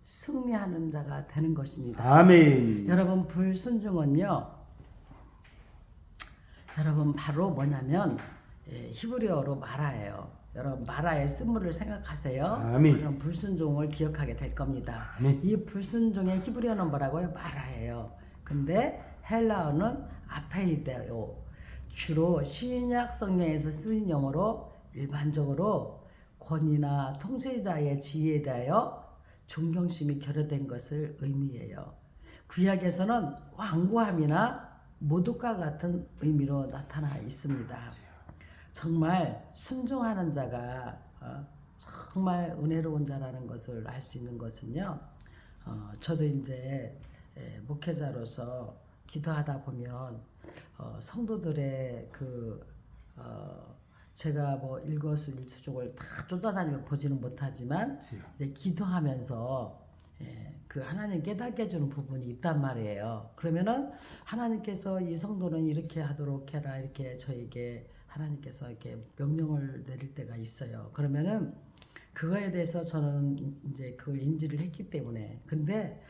승리하는 자가 되는 것입니다. 아멘. 여러분 불순종은요. 여러분 바로 뭐냐면 히브리어로 마라예요. 여러분 마라의 쓴물을 생각하세요. 아멘. 그럼 불순종을 기억하게 될 겁니다. 아멘. 이 불순종의 히브리어는 뭐라고요? 마라예요. 근데 헬라어는 아페이데오. 주로 신약 성경에서 쓰인 용어로 일반적으로 권위나 통치자의 지위에 대하여 존경심이 결여된 것을 의미해요. 구약에서는 완고함이나 모독과 같은 의미로 나타나 있습니다. 정말 순종하는 자가 정말 은혜로운 자라는 것을 알 수 있는 것은요. 저도 이제 목회자로서 기도하다 보면 성도들의 제가 뭐 일거수일투족을 다 쫓아다니며 보지는 못하지만 기도하면서 그 하나님 깨닫게 해주는 부분이 있단 말이에요. 그러면은 하나님께서 이 성도는 이렇게 하도록 해라 이렇게 저에게 하나님께서 이렇게 명령을 내릴 때가 있어요. 그러면은 그거에 대해서 저는 이제 그 인지를 했기 때문에 근데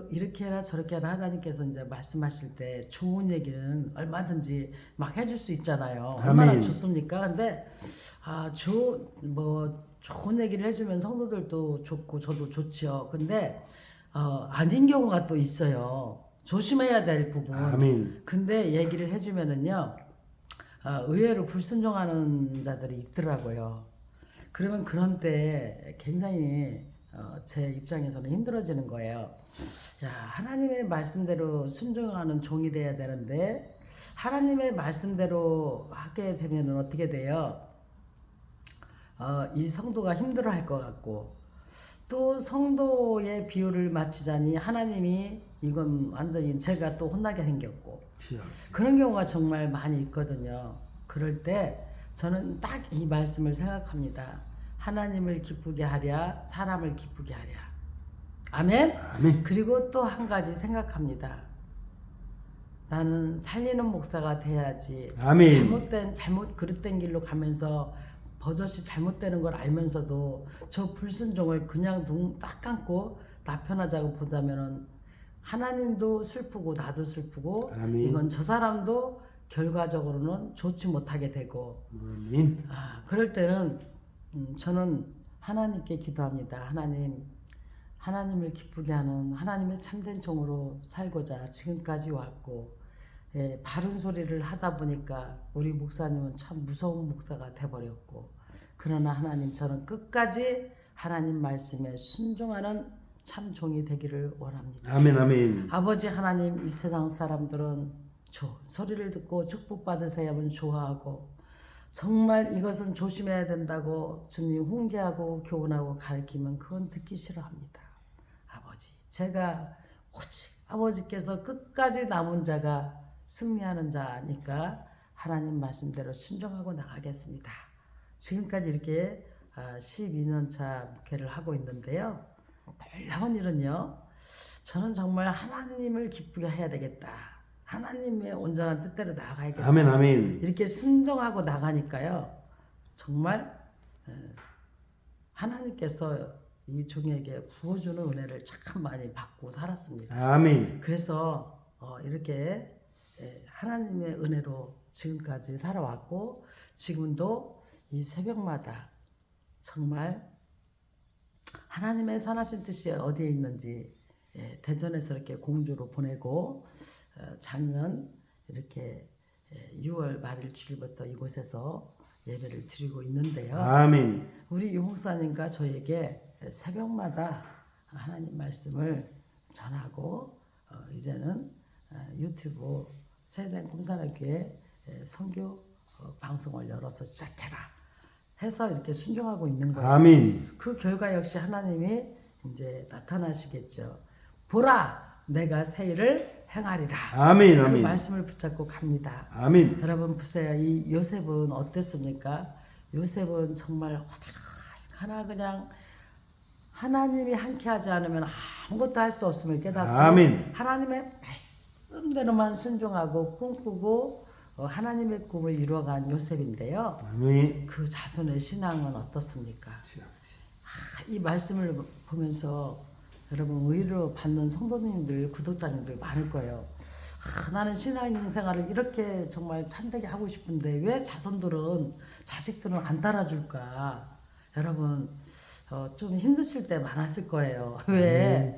이렇게 해라 저렇게 해라 하나님께서 이제 말씀하실 때 좋은 얘기는 얼마든지 막 해줄 수 있잖아요. 얼마나 아멘. 좋습니까? 근데 좋은 얘기를 해주면 성도들도 좋고 저도 좋지요. 근데 아닌 경우가 또 있어요. 조심해야 될 부분. 아멘. 근데 얘기를 해주면은요, 의외로 불순종하는 자들이 있더라고요. 그러면 그런 때 굉장히 제 입장에서는 힘들어지는 거예요. 야, 하나님의 말씀대로 순종하는 종이 돼야 되는데 하나님의 말씀대로 하게 되면 어떻게 돼요? 이 성도가 힘들어할 것 같고 또 성도의 비율을 맞추자니 하나님이 이건 완전히 제가 또 혼나게 생겼고 그런 경우가 정말 많이 있거든요. 그럴 때 저는 딱 이 말씀을 생각합니다. 하나님을 기쁘게 하랴 사람을 기쁘게 하랴. 아멘? 아멘. 그리고 또 한 가지 생각합니다. 나는 살리는 목사가 돼야지. 아멘. 잘못 그릇된 길로 가면서 버젓이 잘못되는 걸 알면서도 저 불순종을 그냥 눈 딱 감고 나 편하자고 보자면은 하나님도 슬프고 나도 슬프고 아멘. 이건 저 사람도 결과적으로는 좋지 못하게 되고 아멘. 그럴 때는 저는 하나님께 기도합니다. 하나님을 기쁘게 하는 하나님의 참된 종으로 살고자 지금까지 왔고 바른 소리를 하다 보니까 우리 목사님은 참 무서운 목사가 돼버렸고 그러나 하나님 저는 끝까지 하나님 말씀에 순종하는 참 종이 되기를 원합니다. 아멘. 아멘. 아버지 하나님 이 세상 사람들은 소리를 듣고 축복받으세요 하면 좋아하고 정말 이것은 조심해야 된다고 주님 훈계하고 교훈하고 가르치면 그건 듣기 싫어합니다. 아버지, 제가 오직 아버지께서 끝까지 남은 자가 승리하는 자니까 하나님 말씀대로 순종하고 나가겠습니다. 지금까지 이렇게 12년 차 목회를 하고 있는데요. 놀라운 일은요. 저는 정말 하나님을 기쁘게 해야 되겠다. 하나님의 온전한 뜻대로 나가야겠다. 아멘, 아멘. 이렇게 순종하고 나가니까요. 정말 하나님께서 이 종에게 부어주는 은혜를 참 많이 받고 살았습니다. 아멘. 그래서 이렇게 하나님의 은혜로 지금까지 살아왔고 지금도 이 새벽마다 정말 하나님의 선하신 뜻이 어디에 있는지 대전에서 이렇게 공주로 보내고 작년 이렇게 6월 말일 주일부터 이곳에서 예배를 드리고 있는데요. 아멘. 우리 유 목사님과 저에게 새벽마다 하나님 말씀을 전하고 이제는 유튜브 세대인 공산학교에 선교 방송을 열어서 시작해라 해서 이렇게 순종하고 있는 거예요. 아멘. 그 결과 역시 하나님이 이제 나타나시겠죠. 보라, 내가 새 일을 행하리라. 아멘, 그 아멘. 말씀을 붙잡고 갑니다. 아멘. 여러분 보세요. 이 요셉은 어땠습니까? 요셉은 정말 하나 그냥 하나님이 함께하지 않으면 아무것도 할 수 없음을 깨닫고 아멘. 하나님의 말씀대로만 순종하고 꿈꾸고 하나님의 꿈을 이루어간 요셉인데요. 아멘. 그 자손의 신앙은 어떻습니까? 이 말씀을 보면서 여러분 의로 받는 성도님들, 구독자님들 많을 거예요. 나는 신앙생활을 이렇게 정말 참되게 하고 싶은데 왜 자식들은 안 따라줄까? 여러분 좀 힘드실 때 많았을 거예요. 왜?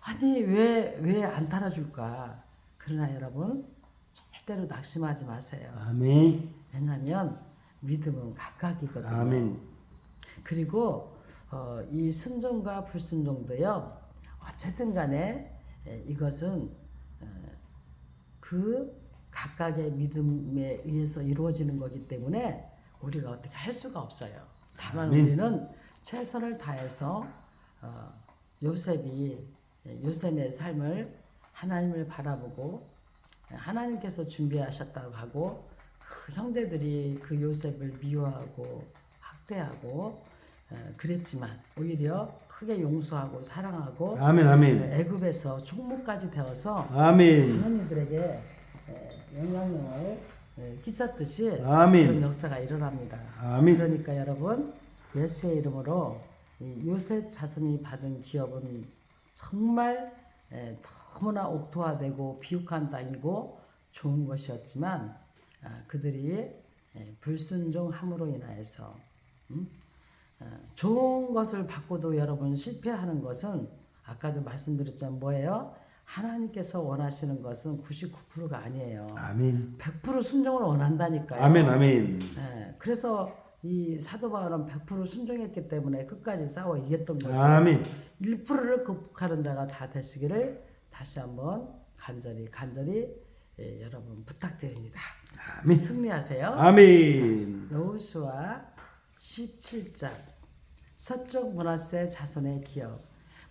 아니 왜 안 따라줄까? 그러나 여러분 절대로 낙심하지 마세요. 아멘. 왜냐하면 믿음은 각각이거든요. 아멘. 그리고 이 순종과 불순종도요. 어쨌든 간에 이것은 그 각각의 믿음에 의해서 이루어지는 거기 때문에 우리가 어떻게 할 수가 없어요. 다만 아멘. 우리는 최선을 다해서 요셉의 삶을 하나님을 바라보고 하나님께서 준비하셨다고 하고 그 형제들이 그 요셉을 미워하고 학대하고 그랬지만 오히려 크게 용서하고 사랑하고 아멘, 아멘. 애굽에서 총무까지 되어서 아멘. 많은 이들에게 영향력을 끼쳤듯이 아멘. 그런 역사가 일어납니다. 아멘. 그러니까 여러분 예수의 이름으로 이 요셉 자손이 받은 기업은 정말 너무나 옥토화되고 비옥한 땅이고 좋은 것이었지만 그들이 불순종함으로 인하여서 좋은 것을 받고도 여러분 실패하는 것은 아까도 말씀드렸지만 뭐예요? 하나님께서 원하시는 것은 99%가 아니에요. 아멘. 100% 순종을 원한다니까요. 아멘, 아멘. 그래서 이 사도 바울은 100% 순종했기 때문에 끝까지 싸워 이겼던 거죠. 아멘. 1%를 극복하는 자가 다 되시기를 다시 한번 간절히 여러분 부탁드립니다. 아멘. 승리하세요. 아멘. 여호수아 17장 서쪽 므낫세 자손의 기업.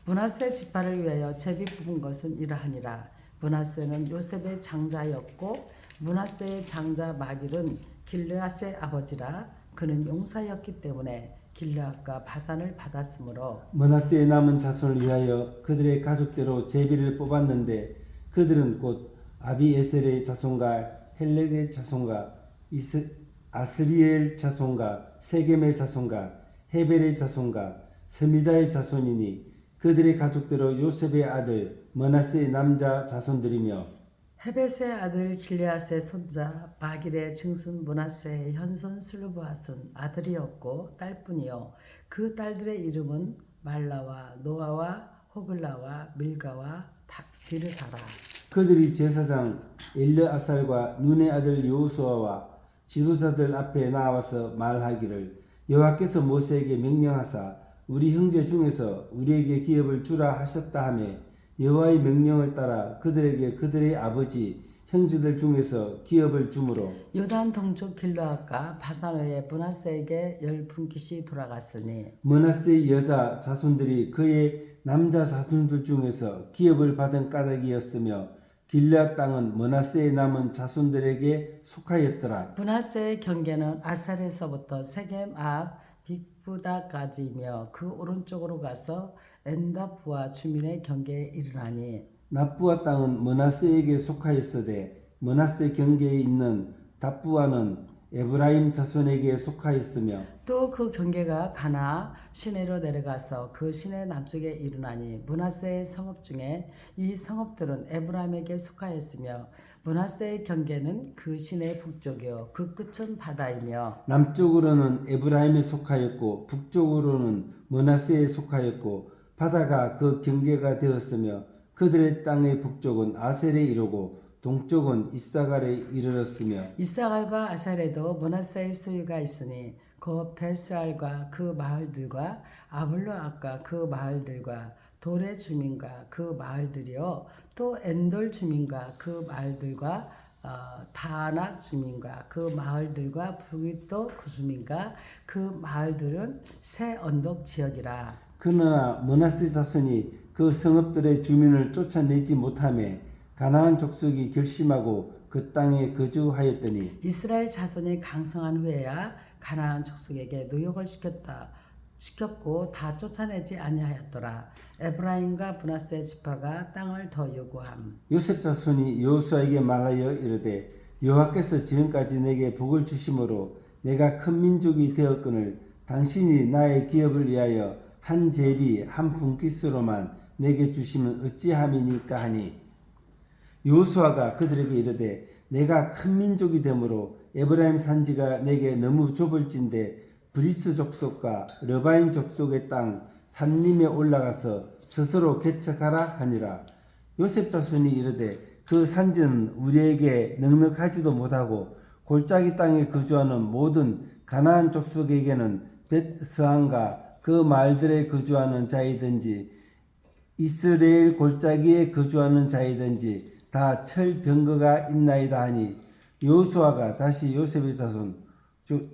므낫세 지파를 위하여 제비 뽑은 것은 이러하니라. 므낫세는 요셉의 장자였고 므낫세의 장자 마길은 길르앗의 아버지라. 그는 용사였기 때문에 길르앗과 바산을 받았으므로 므낫세의 남은 자손을 위하여 그들의 가족대로 제비를 뽑았는데 그들은 곧 아비에셀의 자손과 헬렉의 자손과 아스리엘 자손과 세겜의 자손과 헤벨의 자손과 스미다의 자손이니 그들의 가족대로 요셉의 아들 므낫세의 남자 자손들이며 헤벳의 아들 길르앗의 손자 마길의 증손 므낫세의 현손 슬루브앗은 아들이었고 딸뿐이요 그 딸들의 이름은 말라와 노아와 호글라와 밀가와 비르사라. 그들이 제사장 엘르아살과 눈의 아들 여호수아와 지도자들 앞에 나와서 말하기를 여호와께서 모세에게 명령하사 우리 형제 중에서 우리에게 기업을 주라 하셨다 하며 여호와의 명령을 따라 그들에게 그들의 아버지 형제들 중에서 기업을 주므로 요단 동쪽 길르앗과 바산의 므낫세에게 10분깃이 돌아갔으니 므낫세 여자 자손들이 그의 남자 자손들 중에서 기업을 받은 까닭이었으며 길르앗 땅은 므낫세의 남은 자손들에게 속하였더라. 므낫세의 경계는 아살에서부터 세겜 앞 빅부다까지이며 그 오른쪽으로 가서 엔다프와 주민의 경계에 이르나니 납부와 땅은 므낫세에게 속하였으되 므낫세 경계에 있는 답부와는 에브라임 자손에게 속하였으며 또 그 경계가 가나 시내로 내려가서 그 시내 남쪽에 이르나니 므낫세의 성읍 중에 이 성읍들은 에브라임에게 속하였으며 므낫세의 경계는 그 시내 북쪽이요 그 끝은 바다이며 남쪽으로는 에브라임에 속하였고 북쪽으로는 므낫세에 속하였고 바다가 그 경계가 되었으며 그들의 땅의 북쪽은 아셀에 이르고 동쪽은 이사갈에 이르렀으며 이사갈과 아살에도 므낫세의 소유가 있으니 그 벳스알과 그 마을들과 아블로앗과 그 마을들과 돌의 주민과 그 마을들이요 또 엔돌 주민과 그 마을들과 다낙 주민과 그 마을들과 부깃도 그 주민과 그 마을들은 새 언덕 지역이라. 그러나 므낫세 자손이 그 성읍들의 주민을 쫓아내지 못하매 가나안 족속이 결심하고 그 땅에 거주하였더니 이스라엘 자손이 강성한 후에야 가나안 족속에게 노역을 시켰고 다 쫓아내지 아니하였더라. 에브라임과 므낫세 지파가 땅을 더 요구함. 요셉 자손이 여호수아에게 말하여 이르되 여호와께서 지금까지 내게 복을 주심으로 내가 큰 민족이 되었거늘 당신이 나의 기업을 위하여 한 제비 한 분깃으로만 내게 주시면 어찌함이니까 하니 여호수아가 그들에게 이르되 내가 큰 민족이 되므로 에브라임 산지가 내게 너무 좁을진데 브리스 족속과 르바임 족속의 땅 산림에 올라가서 스스로 개척하라 하니라. 요셉 자손이 이르되 그 산지는 우리에게 넉넉하지도 못하고 골짜기 땅에 거주하는 모든 가나안 족속에게는 벳스안과 그 말들에 거주하는 자이든지 이스라엘 골짜기에 거주하는 자이든지 다 철병거가 있나이다 하니 여호수아가 다시 요셉의 자손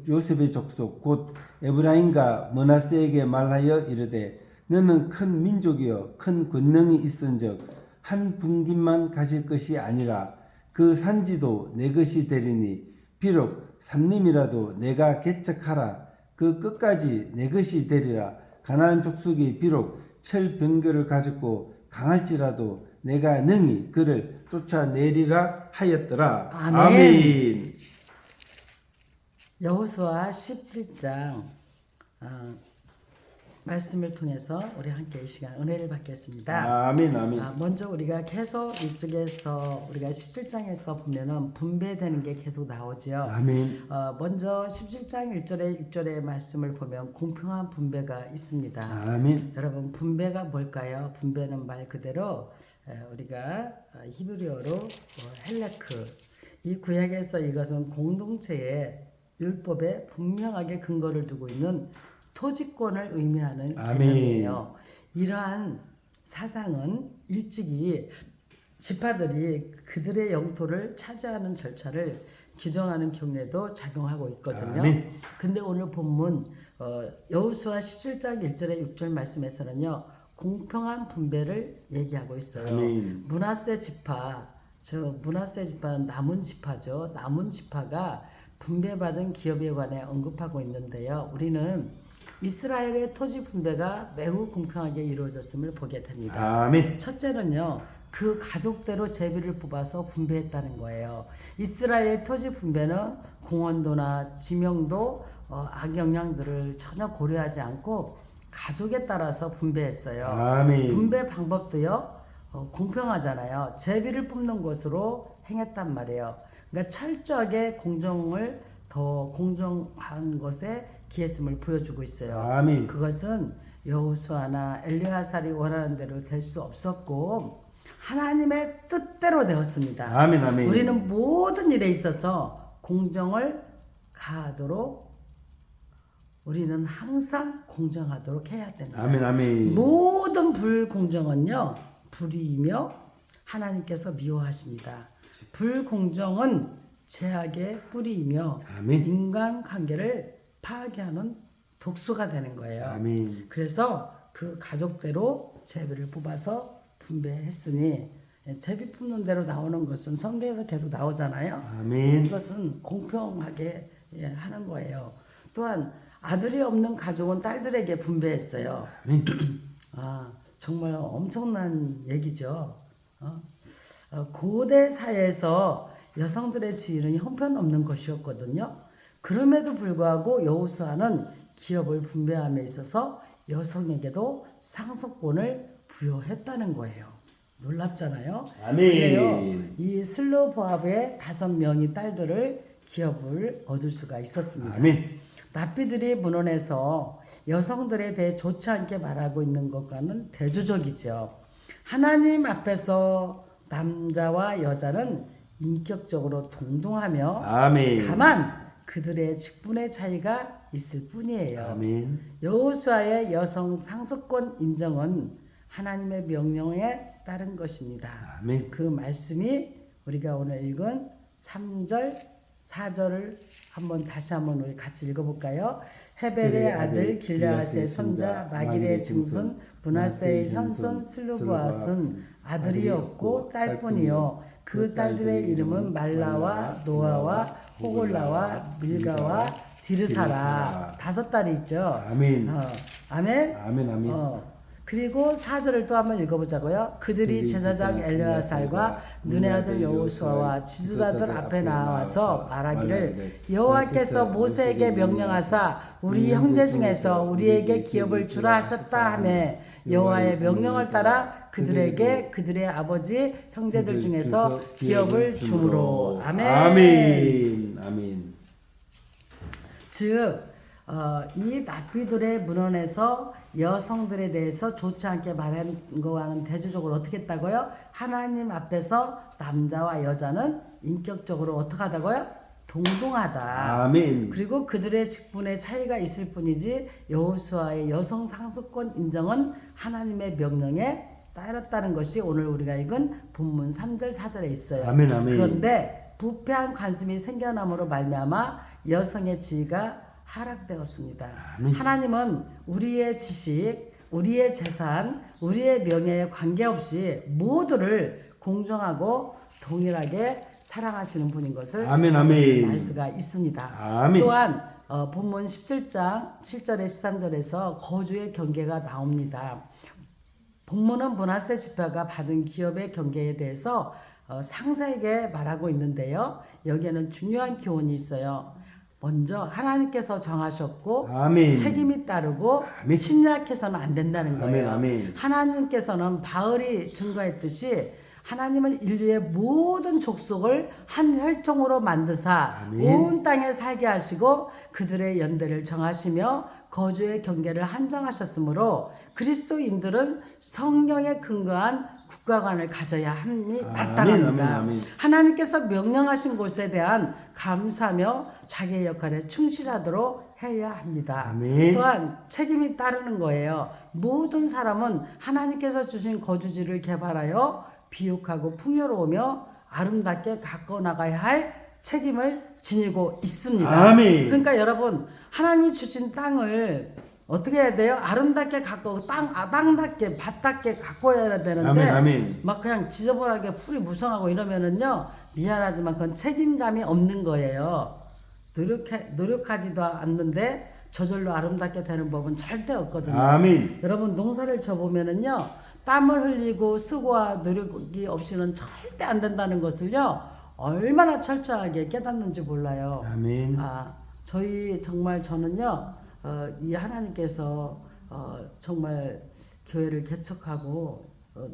요셉의 족속 곧 에브라임과 므낫세에게 말하여 이르되 너는 큰 민족이여 큰 권능이 있은즉 한 분깃만 가질 것이 아니라 그 산지도 내 것이 되리니 비록 삼림이라도 내가 개척하라 그 끝까지 내 것이 되리라. 가나안 족속이 비록 철병거를 가졌고 강할지라도 내가 능히 그를 쫓아내리라 하였더라. 아멘. 여호수아 17장 말씀을 통해서 우리 함께 이 시간 은혜를 받겠습니다. 아멘 아멘. 먼저 우리가 계속 이쪽에서 우리가 17장에서 보면은 분배되는 게 계속 나오죠. 아멘. 먼저 17장 1절에 6절의 말씀을 보면 공평한 분배가 있습니다. 아멘. 여러분 분배가 뭘까요? 분배는 말 그대로 우리가 히브리어로 헬레크 이 구약에서 이것은 공동체의 율법에 분명하게 근거를 두고 있는 토지권을 의미하는 개념이에요. 이러한 사상은 일찍이 지파들이 그들의 영토를 차지하는 절차를 규정하는 경우에도 작용하고 있거든요. 아멘. 근데 오늘 본문 여호수아 17장 1절에 6절 말씀에서는요. 공평한 분배를 얘기하고 있어요. 아멘. 므낫세 지파, 므낫세 지파는 남은 지파죠. 남은 지파가 분배받은 기업에 관해 언급하고 있는데요. 우리는 이스라엘의 토지 분배가 매우 공평하게 이루어졌음을 보게 됩니다. 아멘. 첫째는요. 그 가족대로 제비를 뽑아서 분배했다는 거예요. 이스라엘의 토지 분배는 공원도나 지명도 악영향들을 전혀 고려하지 않고 가족에 따라서 분배했어요. 아멘. 분배 방법도요. 공평하잖아요. 제비를 뽑는 것으로 행했단 말이에요. 그러니까 철저하게 공정을 더 공정한 것에 기했음을 보여주고 있어요. 아멘. 그것은 여호수아나 엘리야살이 원하는 대로 될 수 없었고 하나님의 뜻대로 되었습니다. 아멘 아멘. 우리는 모든 일에 있어서 공정을 가하도록 우리는 항상 공정하도록 해야 됩니다. 아멘 아멘. 모든 불공정은요 불의이며 하나님께서 미워하십니다. 불공정은 죄악의 뿌리이며 아멘. 인간관계를 파괴하는 독소가 되는 거예요. 아멘. 그래서 그 가족대로 제비를 뽑아서 분배했으니 제비 뽑는 대로 나오는 것은 성경에서 계속 나오잖아요. 아멘. 이것은 공평하게 하는 거예요. 또한 아들이 없는 가족은 딸들에게 분배했어요. 아멘. 아, 정말 엄청난 얘기죠. 고대 사회에서 여성들의 지위는 형편없는 것이었거든요. 그럼에도 불구하고 여호수아는 기업을 분배함에 있어서 여성에게도 상속권을 부여했다는 거예요. 놀랍잖아요. 아멘. 그래요. 이 슬로보압의 5명의 딸들을 기업을 얻을 수가 있었습니다. 아멘. 랍비들이 문헌에서 여성들에 대해 좋지 않게 말하고 있는 것과는 대조적이죠. 하나님 앞에서 남자와 여자는 인격적으로 동등하며 아멘. 다만 그들의 직분의 차이가 있을 뿐이에요. 아멘. 여호수아의 여성 상속권 인정은 하나님의 명령에 따른 것입니다. 아멘. 그 말씀이 우리가 오늘 읽은 3절, 4절을 다시 한번 우리 같이 읽어볼까요? 헤벨의 아들 길르앗의 손자 마길의 증손 브나세의 현손 슬루브앗은 아들이 없고 딸뿐이요 그 딸들의 이름은 말라와 노아와 호골라와 밀가와 디르사라. 5딸이 있죠. 아멘. 아멘. 아멘. 아멘. 그리고 4절을 또 한번 읽어보자고요. 그들이 제사장 엘르아살과 눈의 아들 여호수아와 지도자들 앞에 나와서 말하기를 여호와께서 모세에게 명령하사 우리 형제 중에서 우리에게 기업을 주라 하셨다 하매 여호와의 명령을 따라 그들에게 그들의 아버지 형제들 중에서 기업을 주므로. 아멘. 아멘. 아멘. 즉, 이 납비들의 문헌에서 여성들에 대해서 좋지 않게 말한 거와는 대조적으로 어떻게 했다고요? 하나님 앞에서 남자와 여자는 인격적으로 어떻게 하다고요? 동등하다. 아멘. 그리고 그들의 직분의 차이가 있을 뿐이지 여호수아의 여성 상속권 인정은 하나님의 명령에 따랐다는 것이 오늘 우리가 읽은 본문 3절 4절에 있어요. 아멘. 아멘. 그런데 부패한 관습이 생겨남으로 말미암아 여성의 지위가 하락되었습니다. 아멘. 하나님은 우리의 지식, 우리의 재산, 우리의 명예에 관계없이 모두를 공정하고 동일하게 사랑하시는 분인 것을 아멘. 아멘. 알 수가 있습니다. 아멘. 또한 본문 17장 7절에 13절에서 거주의 경계가 나옵니다. 본문은 므낫세 지파가 받은 기업의 경계에 대해서 상세하게 말하고 있는데요. 여기에는 중요한 교훈이 있어요. 먼저 하나님께서 정하셨고 아멘. 책임이 따르고 아멘. 침략해서는 안 된다는 거예요. 아멘. 아멘. 하나님께서는 바울이 증거했듯이 하나님은 인류의 모든 족속을 한 혈통으로 만드사 아멘. 온 땅에 살게 하시고 그들의 연대를 정하시며 거주의 경계를 한정하셨으므로 그리스도인들은 성경에 근거한 국가관을 가져야 함이 마땅합니다. 아멘, 아멘. 하나님께서 명령하신 곳에 대한 감사며 자기의 역할에 충실하도록 해야 합니다. 아멘. 또한 책임이 따르는 거예요. 모든 사람은 하나님께서 주신 거주지를 개발하여 비옥하고 풍요로우며 아름답게 가꿔 나가야 할 책임을 지니고 있습니다. 아멘. 그러니까 여러분 하나님이 주신 땅을 어떻게 해야 돼요? 아름답게 가꿔 땅답게 밭답게 가꿔야 되는데 아멘. 아멘. 막 그냥 지저분하게 풀이 무성하고 이러면은요 미안하지만 그건 책임감이 없는 거예요. 노력하지도 않는데 저절로 아름답게 되는 법은 절대 없거든요. 아멘. 여러분 농사를 져보면은요 땀을 흘리고 수고와 노력이 없이는 절대 안 된다는 것을요 얼마나 철저하게 깨닫는지 몰라요. 아멘. 저는요 이 하나님께서 정말 교회를 개척하고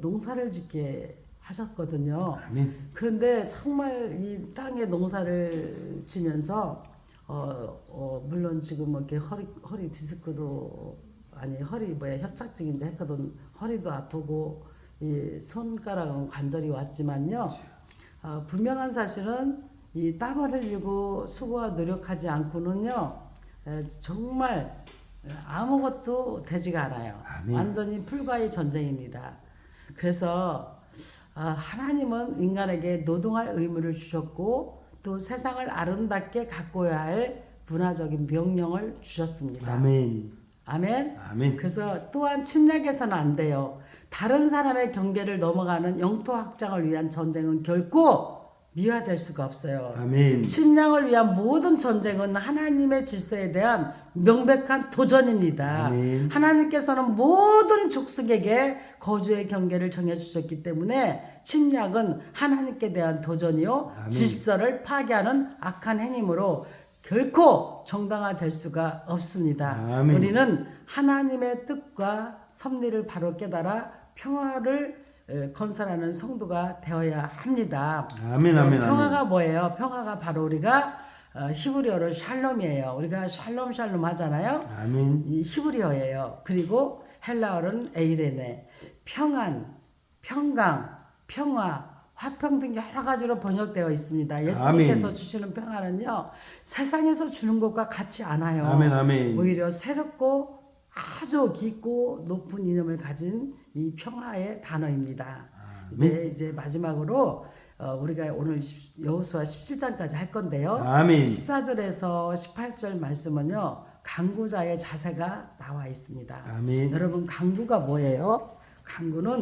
농사를 짓게 하셨거든요. 아멘. 그런데 정말 이 땅에 농사를 지면서 물론 지금 이렇게 허리 디스크도 협착증인지 했거든. 허리도 아프고 이 손가락은 관절이 왔지만요. 분명한 사실은 이 땀을 흘리고 수고와 노력하지 않고는요. 정말 아무것도 되지가 않아요. 아멘. 완전히 불가의 전쟁입니다. 그래서 하나님은 인간에게 노동할 의무를 주셨고 또 세상을 아름답게 가꿔야 할 문화적인 명령을 주셨습니다. 아멘. 아멘. 아멘. 그래서 또한 침략해서는 안 돼요. 다른 사람의 경계를 넘어가는 영토 확장을 위한 전쟁은 결코 미화될 수가 없어요. 아멘. 침략을 위한 모든 전쟁은 하나님의 질서에 대한 명백한 도전입니다. 아멘. 하나님께서는 모든 족속에게 거주의 경계를 정해주셨기 때문에 침략은 하나님께 대한 도전이요. 아멘. 질서를 파괴하는 악한 행위로 결코 정당화될 수가 없습니다. 아멘. 우리는 하나님의 뜻과 섭리를 바로 깨달아 평화를 건설하는 성도가 되어야 합니다. 아멘, 아멘, 평화가 아멘. 뭐예요? 평화가 바로 우리가 히브리어로 샬롬이에요. 우리가 샬롬 샬롬 하잖아요. 아멘. 이 히브리어예요. 그리고 헬라어는 에이레네. 평안, 평강, 평화, 화평 등 여러 가지로 번역되어 있습니다. 예수님께서 아멘. 주시는 평화는요. 세상에서 주는 것과 같지 않아요. 아멘, 아멘. 오히려 새롭고 아주 깊고 높은 이념을 가진 이 평화의 단어입니다. 이제 마지막으로 우리가 오늘 여호수아 17장까지 할 건데요. 아멘. 14절에서 18절 말씀은요. 강구자의 자세가 나와 있습니다. 아멘. 여러분 강구가 뭐예요? 강구는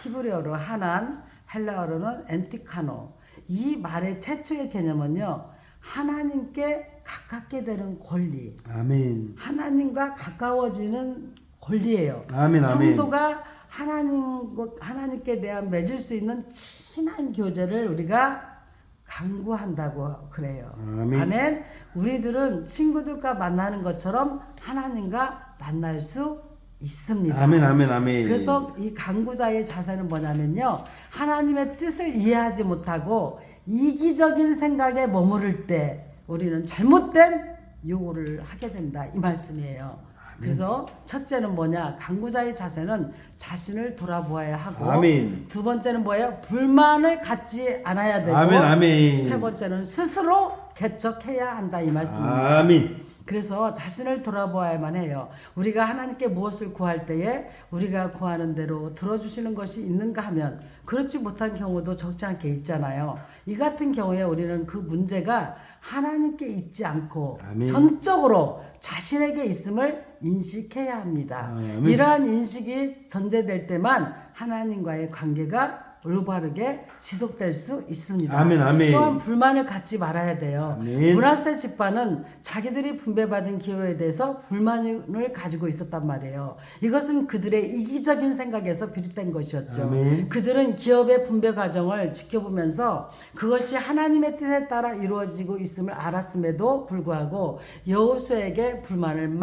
히브리어로 하난, 헬라어로는 엔티카노. 이 말의 최초의 개념은요. 하나님께 가깝게 되는 권리. 아멘. 하나님과 가까워지는 권리예요. 아멘, 아멘. 성도가 하나님께 대한 맺을 수 있는 친한 교제를 우리가 강구한다고 그래요. 아멘. 아멘. 우리들은 친구들과 만나는 것처럼 하나님과 만날 수 있습니다. 아멘, 아멘, 아멘. 그래서 이 강구자의 자세는 뭐냐면요. 하나님의 뜻을 이해하지 못하고 이기적인 생각에 머무를 때 우리는 잘못된 요구를 하게 된다. 이 말씀이에요. 그래서 첫째는 뭐냐? 강구자의 자세는 자신을 돌아보아야 하고 아멘. 두 번째는 뭐예요? 불만을 갖지 않아야 되고 아멘, 아멘. 세 번째는 스스로 개척해야 한다. 이 말씀입니다. 아멘. 그래서 자신을 돌아보아야만 해요. 우리가 하나님께 무엇을 구할 때에 우리가 구하는 대로 들어주시는 것이 있는가 하면 그렇지 못한 경우도 적지 않게 있잖아요. 이 같은 경우에 우리는 그 문제가 하나님께 있지 않고 아멘. 전적으로 자신에게 있음을 인식해야 합니다. 아멘. 이러한 인식이 전제될 때만 하나님과의 관계가 올바르게 지속될 수 있습니다. 아멘, 아멘. 또한 불만을 갖지 말아야 돼요. 아멘. 므낫세 지파는 자기들이 분배받은 기회에 대해서 불만을 가지고 있었단 말이에요. 이것은 그들의 이기적인 생각에서 비롯된 것이었죠. 아멘. 그들은 기업의 분배 과정을 지켜보면서 그것이 하나님의 뜻에 따라 이루어지고 있음을 알았음에도 불구하고 여호수아에게 불만을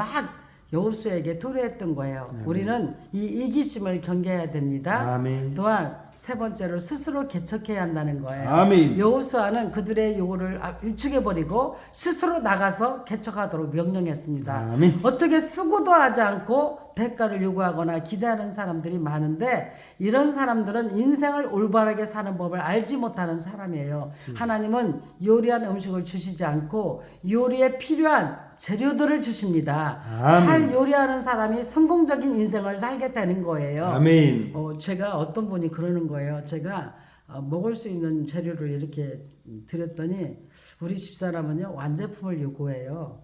여호수아에게 토로했던 거예요. 우리는 이 이기심을 경계해야 됩니다. 아멘. 또한 세 번째로 스스로 개척해야 한다는 거예요. 아멘. 여호수아는 그들의 요구를 일축해버리고 스스로 나가서 개척하도록 명령했습니다. 아멘. 어떻게 수고도 하지 않고 대가를 요구하거나 기대하는 사람들이 많은데 이런 사람들은 인생을 올바르게 사는 법을 알지 못하는 사람이에요. 하나님은 요리한 음식을 주시지 않고 요리에 필요한 재료들을 주십니다. 아멘. 잘 요리하는 사람이 성공적인 인생을 살게 되는 거예요. 아멘. 제가 어떤 분이 그러는 거예요. 제가 먹을 수 있는 재료를 이렇게 드렸더니 우리 집사람은요 완제품을 요구해요.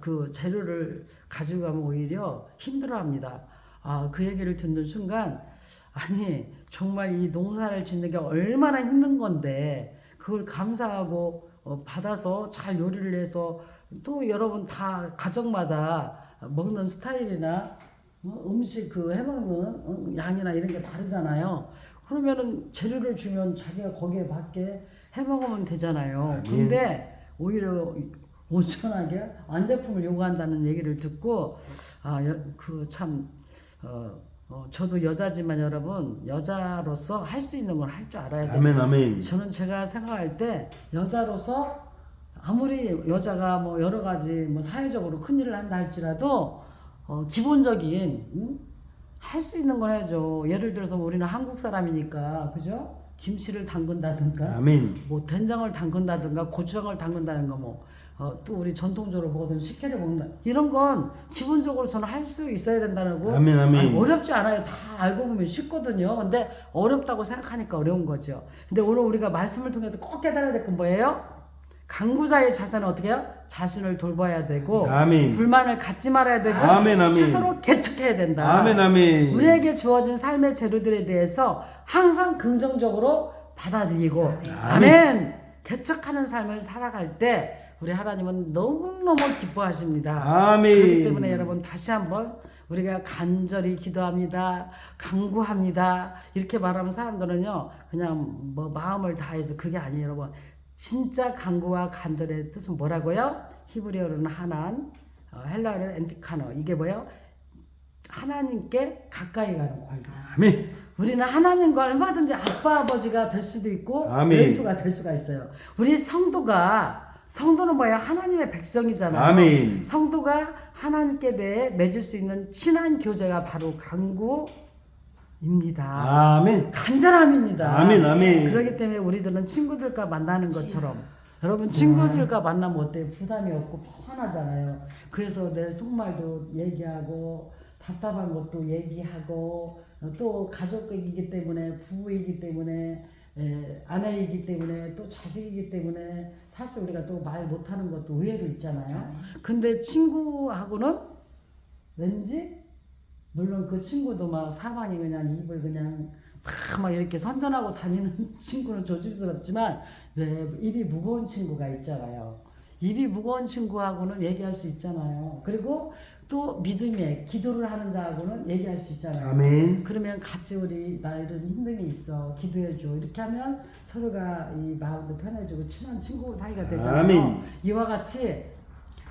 그 재료를 가지고 가면 오히려 힘들어합니다. 그 얘기를 듣는 순간 아니 정말 이 농사를 짓는 게 얼마나 힘든 건데 그걸 감사하고 받아서 잘 요리를 해서 또 여러분 다 가정마다 먹는 스타일이나 음식 그 해먹는 양이나 이런 게 다르잖아요. 그러면은 재료를 주면 자기가 거기에 맞게 해먹으면 되잖아요. 근데 오히려 온전하게 완제품을 요구한다는 얘기를 듣고 저도 여자지만 여러분 여자로서 할 수 있는 걸 할 줄 알아야 돼요. 아멘, 아멘. 저는 제가 생각할 때 여자로서 아무리 여자가 뭐 여러 가지 뭐 사회적으로 큰 일을 한다 할지라도 기본적인 할 수 있는 걸 해야죠. 예를 들어서 우리는 한국 사람이니까 그죠? 김치를 담근다든가 아멘. 뭐 된장을 담근다든가 고추장을 담근다든가 뭐 또 우리 전통적으로 먹던 식혜를 먹는다. 이런 건 기본적으로 저는 할 수 있어야 된다는 거. 아멘, 아멘. 아니, 어렵지 않아요. 다 알고 보면 쉽거든요. 근데 어렵다고 생각하니까 어려운 거죠. 근데 오늘 우리가 말씀을 통해서 꼭 깨달아야 될 건 뭐예요? 강구자의 자세는 어떻게 해요? 자신을 돌봐야 되고 아멘. 불만을 갖지 말아야 되고 아멘, 아멘. 스스로 개척해야 된다. 아멘, 아멘. 우리에게 주어진 삶의 재료들에 대해서 항상 긍정적으로 받아들이고 아멘. 개척하는 삶을 살아갈 때 우리 하나님은 너무너무 기뻐하십니다. 아멘. 그렇기 때문에 여러분 다시 한번 우리가 간절히 기도합니다. 간구합니다. 이렇게 말하면 사람들은요 그냥 뭐 마음을 다해서 그게 아니에요. 여러분 진짜 간구와 간절의 뜻은 뭐라고요? 히브리어로는 하난, 헬라어로는 엔티카노. 이게 뭐예요? 하나님께 가까이 가는 관계. 아멘. 우리는 하나님과 얼마든지 아빠 아버지가 될 수도 있고 아멘. 예수가 될 수가 있어요. 우리 성도는 뭐야? 하나님의 백성이잖아요. 아멘. 성도가 하나님께 대해 맺을 수 있는 친한 교제가 바로 간구입니다. 아멘. 간절함입니다. 아멘, 아멘. 그렇기 때문에 우리들은 친구들과 만나는 것처럼 여러분 친구들과 만나면 어때요? 부담이 없고 편하잖아요. 그래서 내 속말도 얘기하고 답답한 것도 얘기하고 또 가족이기 때문에 부부이기 때문에 아내이기 때문에 또 자식이기 때문에 사실 우리가 또 말 못하는 것도 의외로 있잖아요. 근데 친구하고는 왠지 물론 그 친구도 막 사방에 그냥 입을 그냥 막 이렇게 선전하고 다니는 친구는 조심스럽지만 왜 입이 무거운 친구가 있잖아요. 입이 무거운 친구하고는 얘기할 수 있잖아요. 그리고 또 믿음에 기도를 하는 자하고는 얘기할 수 있잖아요. 아멘. 그러면 같이 우리 나 이런 힘듦이 있어 기도해줘 이렇게 하면 서로가 이 마음도 편해지고 친한 친구 사이가 되잖아요. 아멘. 이와 같이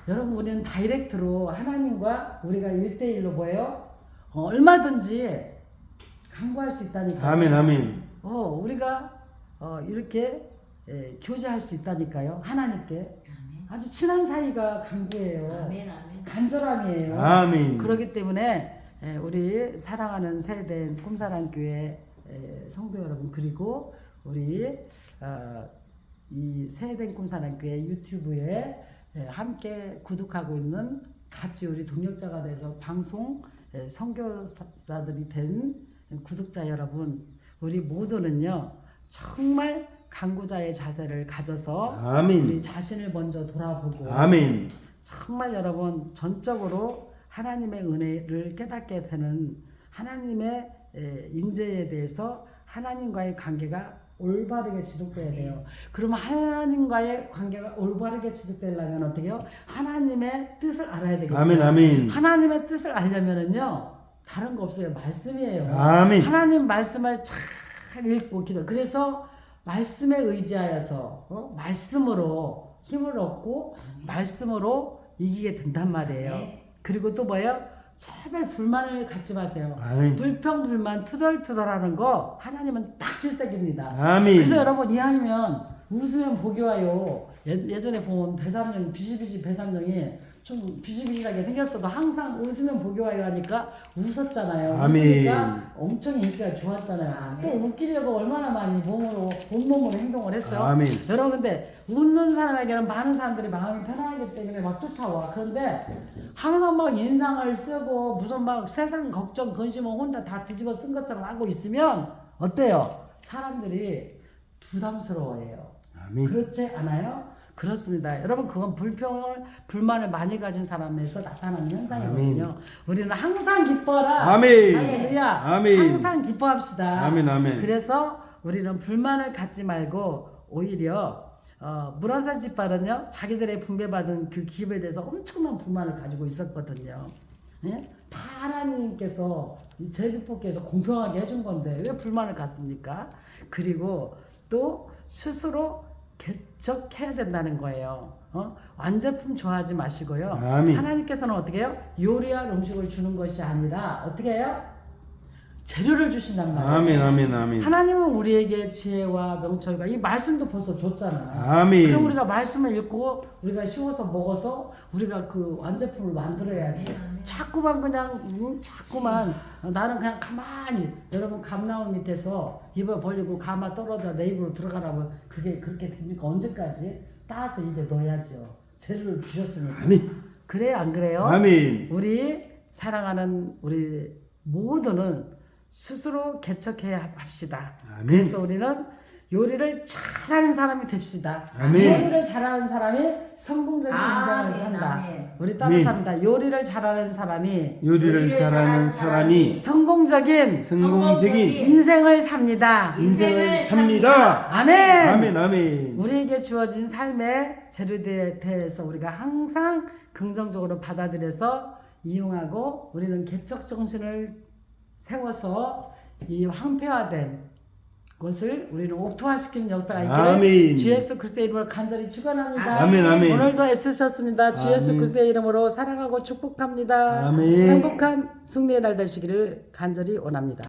여러분 우리는 다이렉트로 하나님과 우리가 1대1로 뭐예요? 얼마든지 강구할 수 있다니까요. 아멘, 아멘. 우리가 이렇게 교제할 수 있다니까요. 하나님께 아주 친한 사이가 강구예요. 아멘, 아멘. 간절함이에요. 아멘. 그렇기 때문에 우리 사랑하는 세대인 꿈사랑교회 성도 여러분 그리고 우리 이 세대인 꿈사랑교회 유튜브에 함께 구독하고 있는 같이 우리 동역자가 돼서 방송 선교사들이 된 구독자 여러분 우리 모두는요 정말 강구자의 자세를 가져서 아멘. 우리 자신을 먼저 돌아보고 아멘. 정말 여러분 전적으로 하나님의 은혜를 깨닫게 되는 하나님의 인재에 대해서 하나님과의 관계가 올바르게 지속돼야 돼요. 그러면 하나님과의 관계가 올바르게 지속되려면 어떻게 해요? 하나님의 뜻을 알아야 되겠죠. 아멘, 아멘. 하나님의 뜻을 알려면은요 다른 거 없어요. 말씀이에요. 아멘. 하나님 말씀을 잘 읽고 기도. 그래서 말씀에 의지하여서 말씀으로 힘을 얻고 말씀으로 이기게 된단 말이에요. 그리고 또 뭐예요? 제발 불만을 갖지 마세요. 아멘. 불평불만 투덜투덜하는 거 하나님은 딱 질색입니다. 아멘. 그래서 여러분 이왕이면 웃으면 복이 와요. 예전에 본 배삼령 비시비시 배삼령이 좀 비실비실하게 생겼어도 항상 웃으면 복이 와요 하니까 웃었잖아요. 아멘. 웃으니까 엄청 인기가 좋았잖아요. 아멘. 또 웃기려고 얼마나 많이 본몸으로 행동을 했어요. 아멘. 여러분 근데 웃는 사람에게는 많은 사람들이 마음이 편하기 때문에 막 쫓아와. 그런데 항상 막 인상을 쓰고 무슨 막 세상 걱정 근심을 혼자 다 뒤집어 쓴 것처럼 하고 있으면 어때요? 사람들이 부담스러워해요. 아멘. 그렇지 않아요? 그렇습니다. 여러분 그건 불만을 많이 가진 사람에서 나타나는 현상이거든요. 아멘. 우리는 항상 기뻐라. 아멘. 할렐루야. 아멘. 항상 기뻐합시다. 아멘, 아멘. 그래서 우리는 불만을 갖지 말고 오히려 문화사 집발은요 자기들의 분배받은 그 기업에 대해서 엄청난 불만을 가지고 있었거든요. 예? 다 하나님께서 제비뽑기에서 공평하게 해준 건데 왜 불만을 갖습니까? 그리고 또 스스로 개척해야 된다는 거예요. 완제품 좋아하지 마시고요. 아멘. 하나님께서는 어떻게 해요? 요리할 음식을 주는 것이 아니라 어떻게 해요? 재료를 주신단 말이에요. 아멘, 아멘, 아멘. 하나님은 우리에게 지혜와 명철과 이 말씀도 벌써 줬잖아. 아멘. 그럼 우리가 말씀을 읽고 우리가 씌워서 먹어서 우리가 그 완제품을 만들어야지. 자꾸만 그냥 자꾸만 나는 그냥 가만히 여러분 감나무 밑에서 입을 벌리고 가마 떨어져 내 입으로 들어가라면 그게 그렇게 됩니까? 언제까지? 따서 입에 넣어야죠. 재료를 주셨습니다. 아멘. 그래요, 안 그래요? 아멘. 우리 사랑하는 우리 모두는 스스로 개척해야 합시다. 아멘. 그래서 우리는 요리를 잘하는 사람이 됩시다. 아멘. 요리를 잘하는 사람이 성공적인 인생을 산다. 아멘. 우리 따라삽니다. 요리를 잘하는 사람이 요리를 잘하는 사람이 성공적인 성공적인 인생을 삽니다. 인생을 삽니다. 아멘. 아멘. 아멘. 우리에게 주어진 삶의 재료에 대해서 우리가 항상 긍정적으로 받아들여서 이용하고 우리는 개척 정신을 세워서 이 황폐화된 것을 우리는 옥토화시키는 역사가 있기를 아멘. 주 예수 그리스도의 이름으로 간절히 축원합니다. 아멘. 아멘. 오늘도 애쓰셨습니다. 주 예수 아멘. 그리스도의 이름으로 사랑하고 축복합니다. 아멘. 행복한 승리의 날 되시기를 간절히 원합니다.